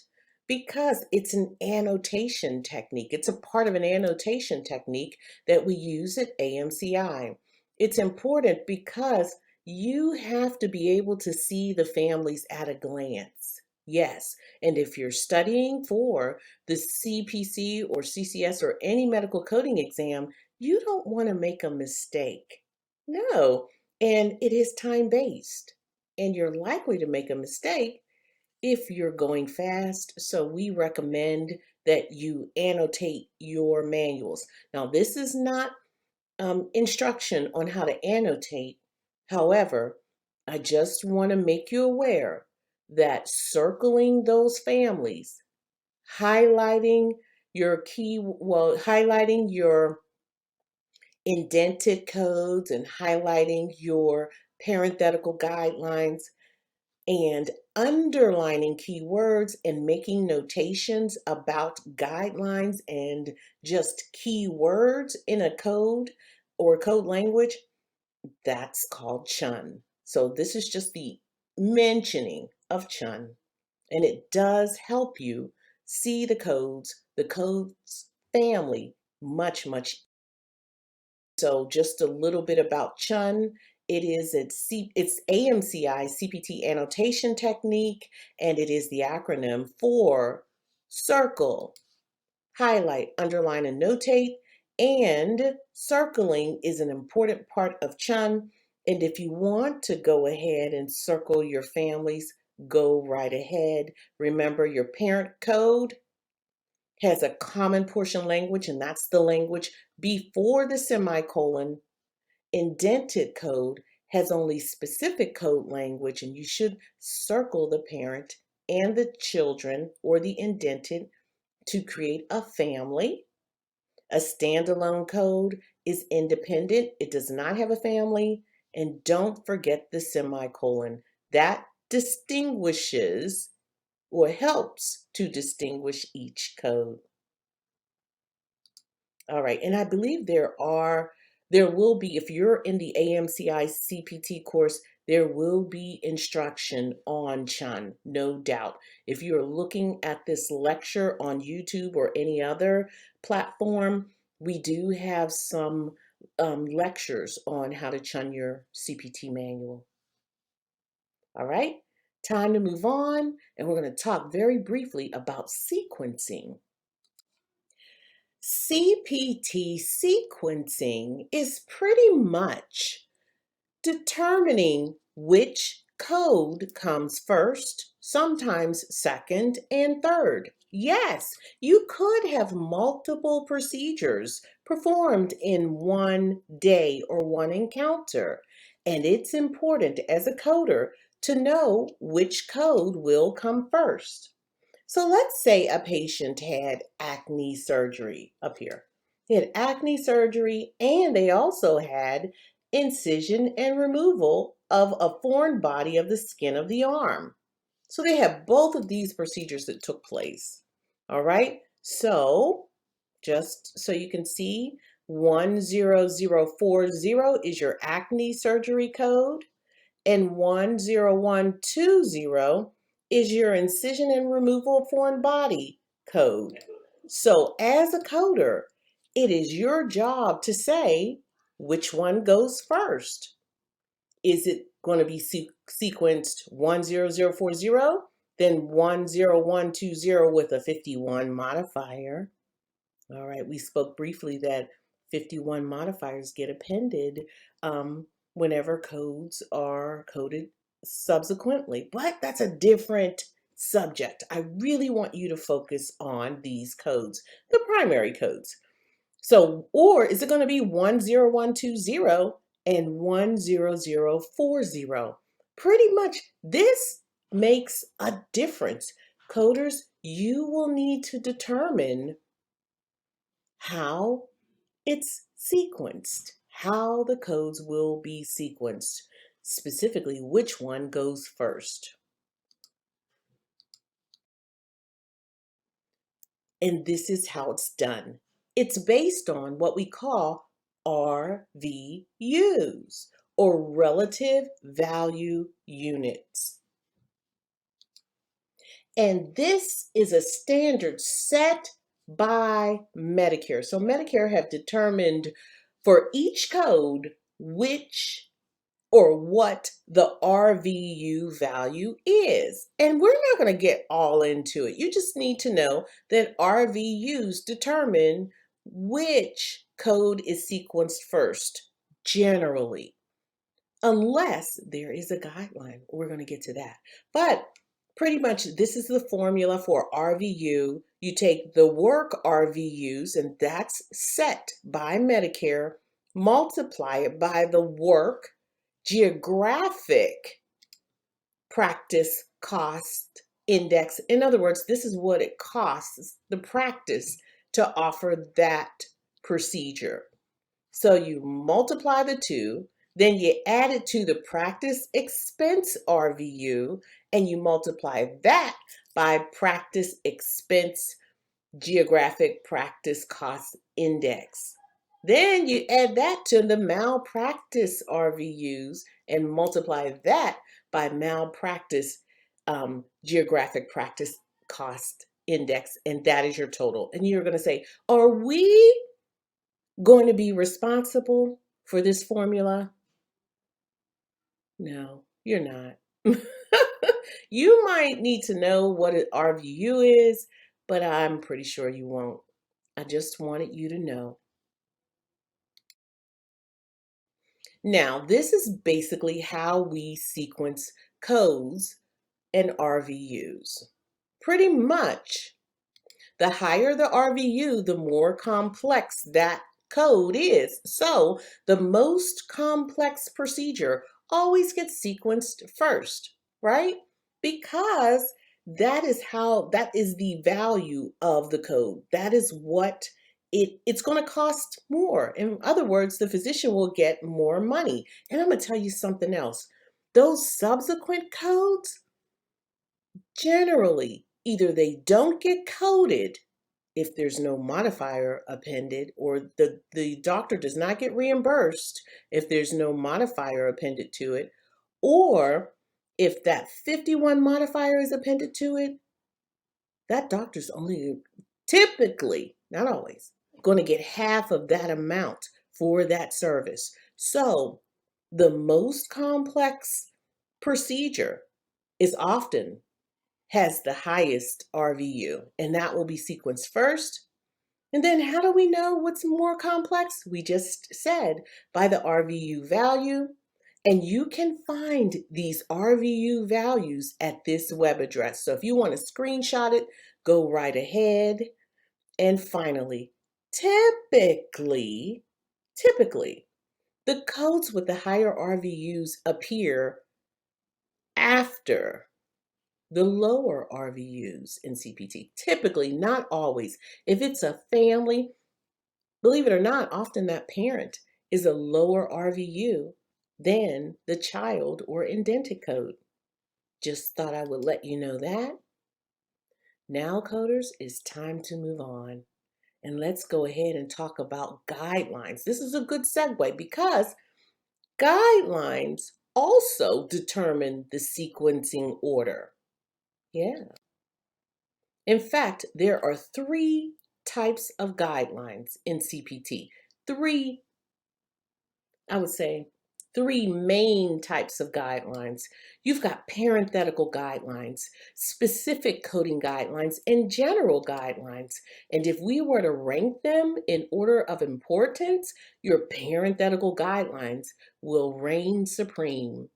because it's an annotation technique. It's a part of an annotation technique that we use at AMCI. It's important because you have to be able to see the families at a glance. Yes, and if you're studying for the CPC or CCS or any medical coding exam, you don't want to make a mistake. No, and it is time-based, and you're likely to make a mistake if you're going fast. So we recommend that you annotate your manuals. Now, this is not instruction on how to annotate. However, I just want to make you aware that circling those families, highlighting highlighting your indented codes and highlighting your parenthetical guidelines and underlining keywords and making notations about guidelines and just keywords in a code or code language, that's called chun. So this is just the mentioning of chun, and it does help you see the codes family much. So just a little bit about chun. It's AMCI CPT annotation technique, and it is the acronym for circle, highlight, underline, and notate. And circling is an important part of chun. And if you want to go ahead and circle your families, go right ahead. Remember, your parent code has a common portion language, and that's the language before the semicolon. Indented code has only specific code language, and you should circle the parent and the children or the indented to create a family. A standalone code is independent, it does not have a family, and don't forget the semicolon. That distinguishes or helps to distinguish each code. All right, and I believe there will be, if you're in the AMCI CPT course, there will be instruction on chun, no doubt. If you're looking at this lecture on YouTube or any other platform, we do have some lectures on how to chun your CPT manual. All right, time to move on, and we're going to talk very briefly about sequencing. CPT sequencing is pretty much determining which code comes first, sometimes second and third. Yes, you could have multiple procedures performed in one day or one encounter, and it's important as a coder to know which code will come first. So let's say a patient had acne surgery up here. They had acne surgery and they also had incision and removal of a foreign body of the skin of the arm. So they have both of these procedures that took place. All right, so just so you can see, 10040 is your acne surgery code, and 10120 is your incision and removal of foreign body code. So as a coder, it is your job to say which one goes first. Is it going to be sequenced 10040, then 10120 with a 51 modifier? All right, we spoke briefly that 51 modifiers get appended whenever codes are coded subsequently, but that's a different subject. I really want you to focus on these codes, the primary codes. So, or is it going to be 10120 and 10040? Pretty much this makes a difference. Coders, you will need to determine how it's sequenced, how the codes will be sequenced, specifically which one goes first. And this is how it's done. It's based on what we call RVUs, or relative value units. And this is a standard set by Medicare. So Medicare have determined for each code which or what the RVU value is. And we're not going to get all into it. You just need to know that RVUs determine which code is sequenced first, generally, unless there is a guideline. We're going to get to that. But pretty much this is the formula for RVU. You take the work RVUs, and that's set by Medicare, multiply it by the work geographic practice cost index. In other words, this is what it costs the practice to offer that procedure. So you multiply the two, then you add it to the practice expense RVU, and you multiply that by practice expense geographic practice cost index. Then you add that to the malpractice RVUs and multiply that by malpractice geographic practice cost index, and that is your total. And you're going to say, are we going to be responsible for this formula? No, you're not. You might need to know what an RVU is, but I'm pretty sure you won't. I just wanted you to know. Now, this is basically how we sequence codes and RVUs. Pretty much, the higher the RVU, the more complex that code is. So, the most complex procedure always gets sequenced first, right? Because that is the value of the code. That is what it's going to cost more. In other words, the physician will get more money. And I'm going to tell you something else. Those subsequent codes, generally, either they don't get coded if there's no modifier appended, or the doctor does not get reimbursed if there's no modifier appended to it, or if that 51 modifier is appended to it, that doctor's only typically, not always, going to get half of that amount for that service. So the most complex procedure is often has the highest RVU, and that will be sequenced first. And then how do we know what's more complex? We just said by the RVU value. And you can find these RVU values at this web address. So if you want to screenshot it, go right ahead. And finally, typically, the codes with the higher RVUs appear after the lower RVUs in CPT. Typically, not always. If it's a family, believe it or not, often that parent is a lower RVU than the child or indented code. Just thought I would let you know that. Now, coders, it's time to move on. And let's go ahead and talk about guidelines. This is a good segue because guidelines also determine the sequencing order. Yeah. In fact, there are 3 types of guidelines in CPT. Three, I would say, three main types of guidelines. You've got parenthetical guidelines, specific coding guidelines, and general guidelines. And if we were to rank them in order of importance, your parenthetical guidelines will reign supreme,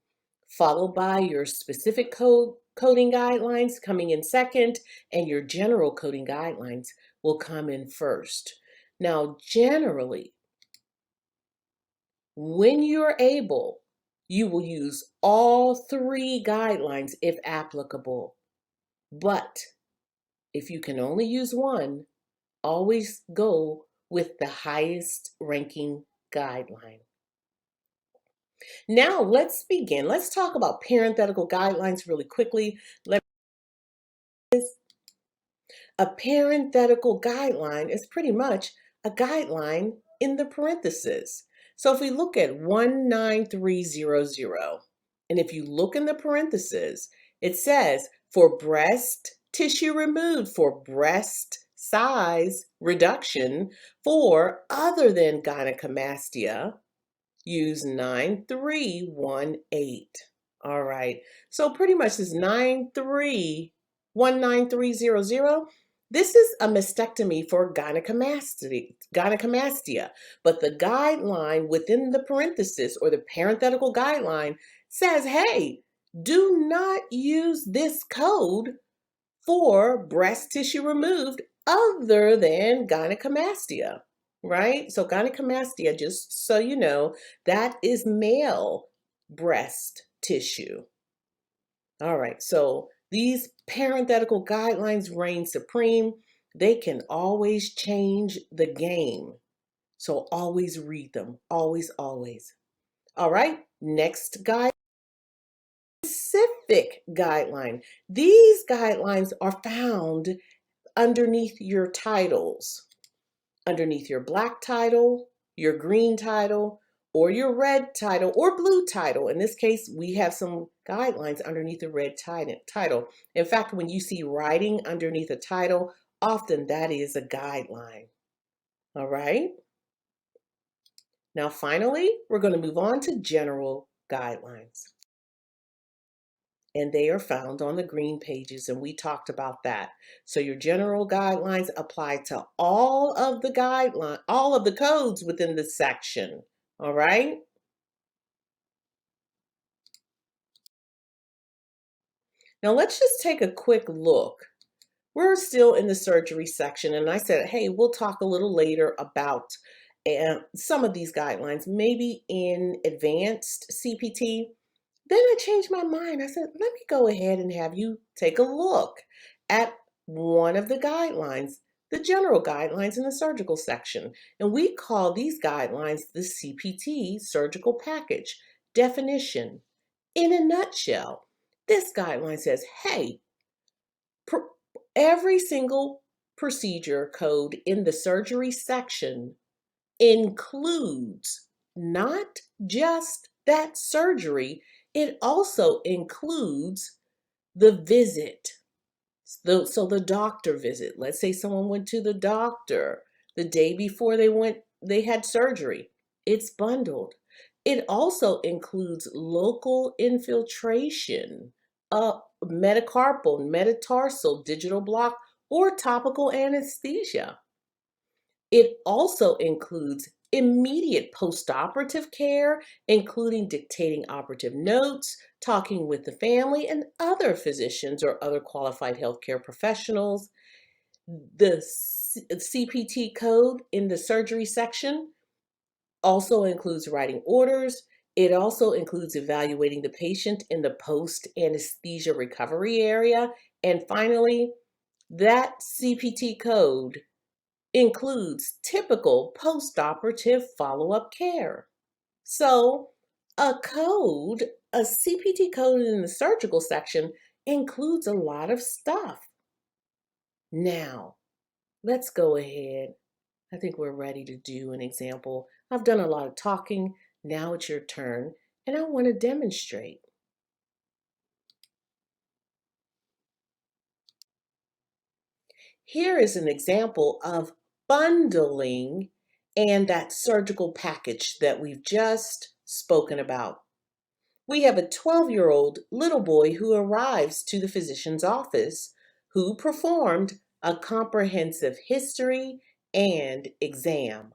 followed by your specific coding guidelines coming in second, and your general coding guidelines will come in first. Now, generally, when you're able, you will use all three guidelines if applicable. But if you can only use one, always go with the highest ranking guideline. Now let's begin. Let's talk about parenthetical guidelines really quickly. A parenthetical guideline is pretty much a guideline in the parentheses. So if we look at 19300, and if you look in the parentheses, it says for breast tissue removed for breast size reduction for other than gynecomastia, use 9318. All right, so pretty much this 19300, this is a mastectomy for gynecomastia, but the guideline within the parenthesis or the parenthetical guideline says, hey, do not use this code for breast tissue removed other than gynecomastia, right? So gynecomastia, just so you know, that is male breast tissue. All right, so these parenthetical guidelines reign supreme. They can always change the game. So always read them, always, always. All right, next guideline, specific guideline. These guidelines are found underneath your titles, underneath your black title, your green title, or your red title or blue title. In this case, we have some guidelines underneath the red title. In fact, when you see writing underneath a title, often that is a guideline. All right. Now, finally, we're going to move on to general guidelines. And they are found on the green pages, and we talked about that. So your general guidelines apply to all of the codes within the section. All right. Now let's just take a quick look. We're still in the surgery section, and I said, hey, we'll talk a little later about some of these guidelines, maybe in advanced CPT. Then I changed my mind. I said, let me go ahead and have you take a look at one of the guidelines, the general guidelines in the surgical section. And we call these guidelines the CPT surgical package. Definition. In a nutshell, this guideline says, hey, every single procedure code in the surgery section includes not just that surgery, it also includes the visit. So the doctor visit. Let's say someone went to the doctor the day before they had surgery. It's bundled. It also includes local infiltration, metacarpal, metatarsal, digital block, or topical anesthesia. It also includes immediate postoperative care, including dictating operative notes, talking with the family and other physicians or other qualified healthcare professionals. The CPT code in the surgery section also includes writing orders. It also includes evaluating the patient in the post-anesthesia recovery area. And finally, that CPT code includes typical post-operative follow-up care. So a CPT code in the surgical section includes a lot of stuff. Now, let's go ahead. I think we're ready to do an example. I've done a lot of talking. Now it's your turn, and I want to demonstrate. Here is an example of bundling, and that surgical package that we've just spoken about. We have a 12-year-old little boy who arrives to the physician's office who performed a comprehensive history and exam.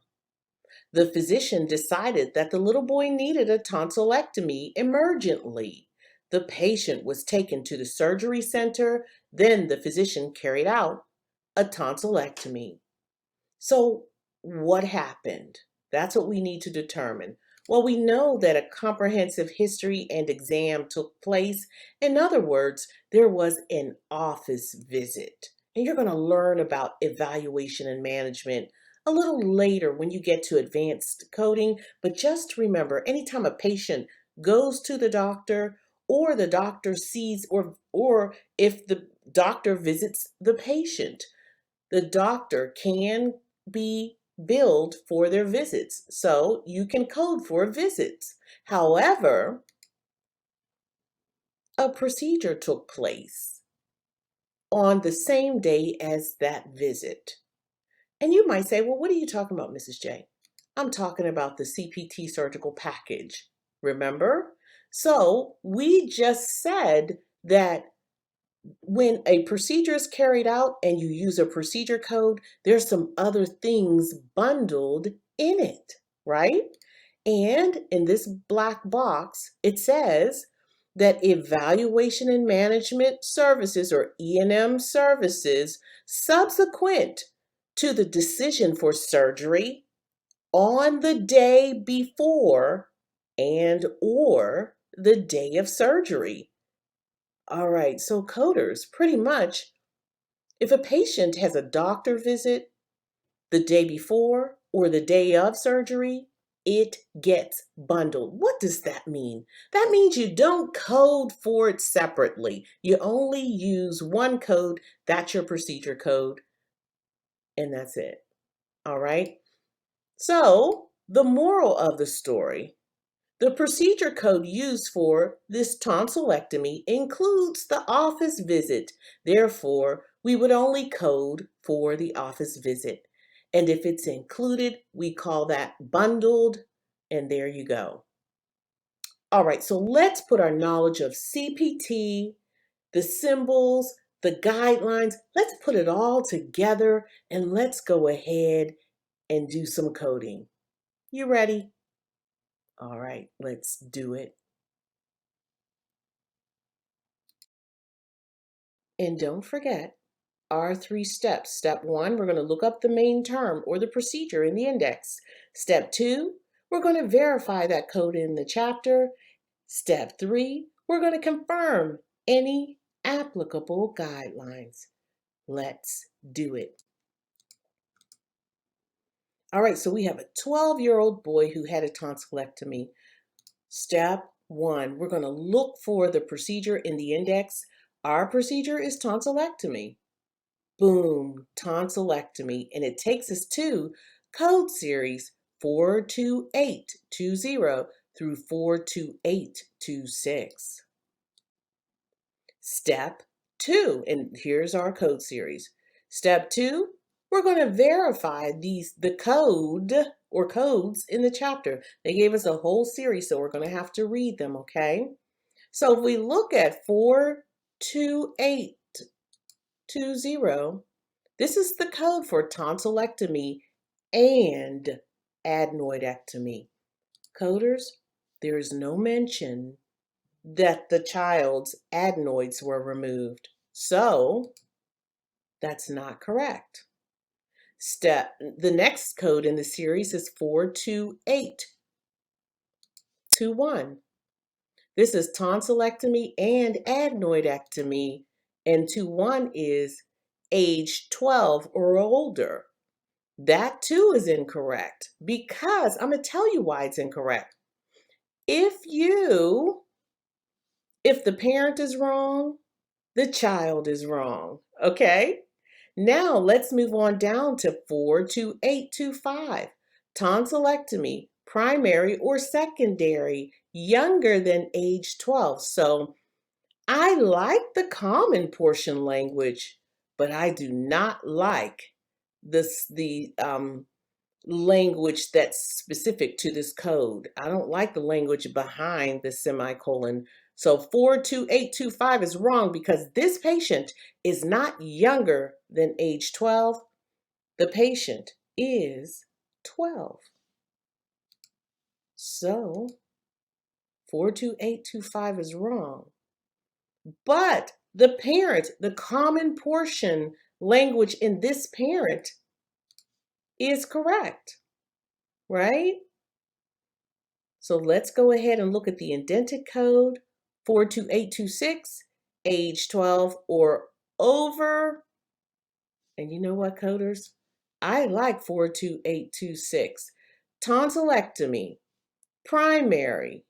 The physician decided that the little boy needed a tonsillectomy emergently. The patient was taken to the surgery center. Then the physician carried out a tonsillectomy. So, what happened? That's what we need to determine. Well, we know that a comprehensive history and exam took place. In other words, there was an office visit. And you're going to learn about evaluation and management a little later when you get to advanced coding. But just remember, anytime a patient goes to the doctor or the doctor sees or if the doctor visits the patient, the doctor can be billed for their visits. So you can code for visits. However, a procedure took place on the same day as that visit. And you might say, well, what are you talking about, Mrs. J? I'm talking about the CPT surgical package. Remember? So we just said that when a procedure is carried out and you use a procedure code, there's some other things bundled in it, right? And in this black box, it says that evaluation and management services, or E&M services, subsequent to the decision for surgery on the day before and or the day of surgery. All right, so coders, pretty much, if a patient has a doctor visit the day before or the day of surgery, it gets bundled. What does that mean? That means you don't code for it separately. You only use one code, that's your procedure code, and that's it. All right? So, the moral of the story: the procedure code used for this tonsillectomy includes the office visit. Therefore, we would only code for the office visit. And if it's included, we call that bundled, and there you go. All right, so let's put our knowledge of CPT, the symbols, the guidelines, let's put it all together and let's go ahead and do some coding. You ready? All right, let's do it. And don't forget our 3 steps. Step 1, we're going to look up the main term or the procedure in the index. Step 2, we're going to verify that code in the chapter. Step 3, we're going to confirm any applicable guidelines. Let's do it. All right, so we have a 12-year-old boy who had a tonsillectomy. Step 1, we're going to look for the procedure in the index. Our procedure is tonsillectomy. Boom, tonsillectomy. And it takes us to code series 42820 through 42826. Step 2, and here's our code series. Step 2, we're going to verify the code or codes in the chapter. They gave us a whole series, so we're going to have to read them, okay? So if we look at 42820, this is the code for tonsillectomy and adenoidectomy. Coders, there is no mention that the child's adenoids were removed. So that's not correct. The next code in the series is 42821. This is tonsillectomy and adenoidectomy, and 21 is age 12 or older. That too is incorrect because I'm going to tell you why it's incorrect. If the parent is wrong, the child is wrong, okay? Now let's move on down to 42825. Tonsillectomy, primary or secondary, younger than age 12. So I like the common portion language, but I do not like the language that's specific to this code. I don't like the language behind the semicolon. So 42825 is wrong because this patient is not younger than age 12. The patient is 12. So 42825 is wrong. But the parent, the common portion language in this parent is correct, right? So let's go ahead and look at the indented code, 42826, age 12 or over. And you know what, coders? I like 42826. Tonsillectomy, primary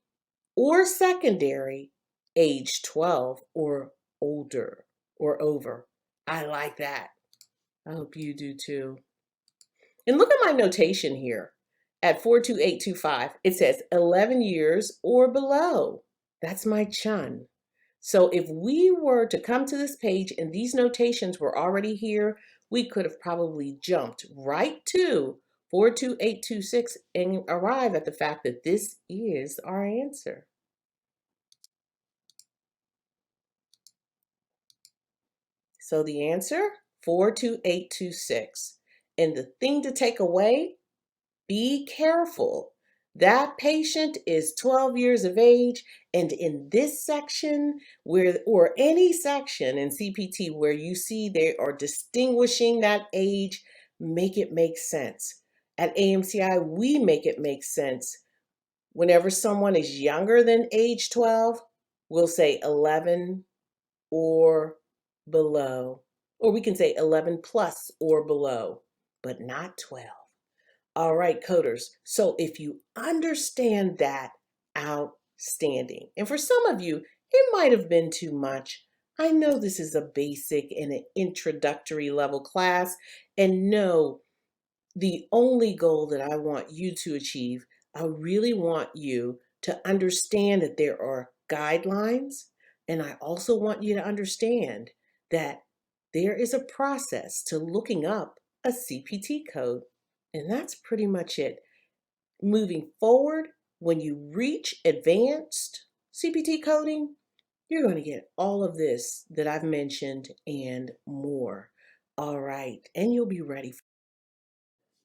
or secondary, age 12 or older or over. I like that. I hope you do too. And look at my notation here. At 42825, it says 11 years or below. That's my chun. So if we were to come to this page and these notations were already here, we could have probably jumped right to 42826 and arrive at the fact that this is our answer. So the answer, 42826. And the thing to take away, be careful. That patient is 12 years of age, and in this section, or any section in CPT where you see they are distinguishing that age, make it make sense. At AMCI, we make it make sense. Whenever someone is younger than age 12, we'll say 11 or below, or we can say 11 plus or below, but not 12. All right, coders. So if you understand that, outstanding. And for some of you, it might have been too much. I know this is a basic and an introductory level class, and no, the only goal that I want you to achieve, I really want you to understand that there are guidelines, and I also want you to understand that there is a process to looking up a CPT code. And that's pretty much it. Moving forward, when you reach advanced CPT coding, you're going to get all of this that I've mentioned and more. All right, and you'll be ready.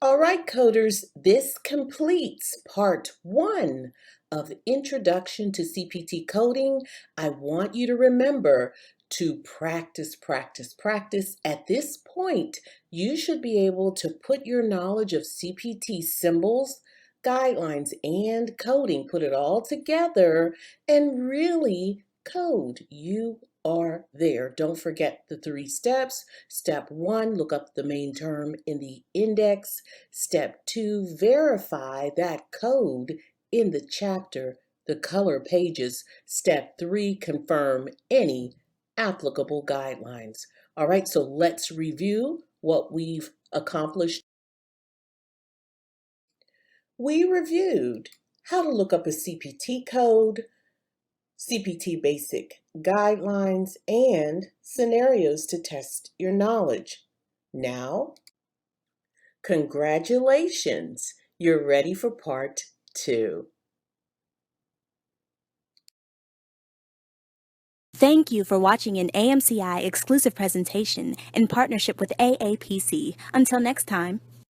All right, coders, this completes part 1 of Introduction to CPT Coding. I want you to remember to practice, practice, practice. At this point, you should be able to put your knowledge of CPT symbols, guidelines, and coding, put it all together and really code. You are there. Don't forget the 3 steps. Step 1, look up the main term in the index. Step 2, verify that code in the chapter, the color pages. Step 3, confirm any applicable guidelines. All right, so let's review what we've accomplished. We reviewed how to look up a CPT code, CPT basic guidelines, and scenarios to test your knowledge. Now, congratulations, you're ready for part 2. Thank you for watching an AMCI exclusive presentation in partnership with AAPC. Until next time.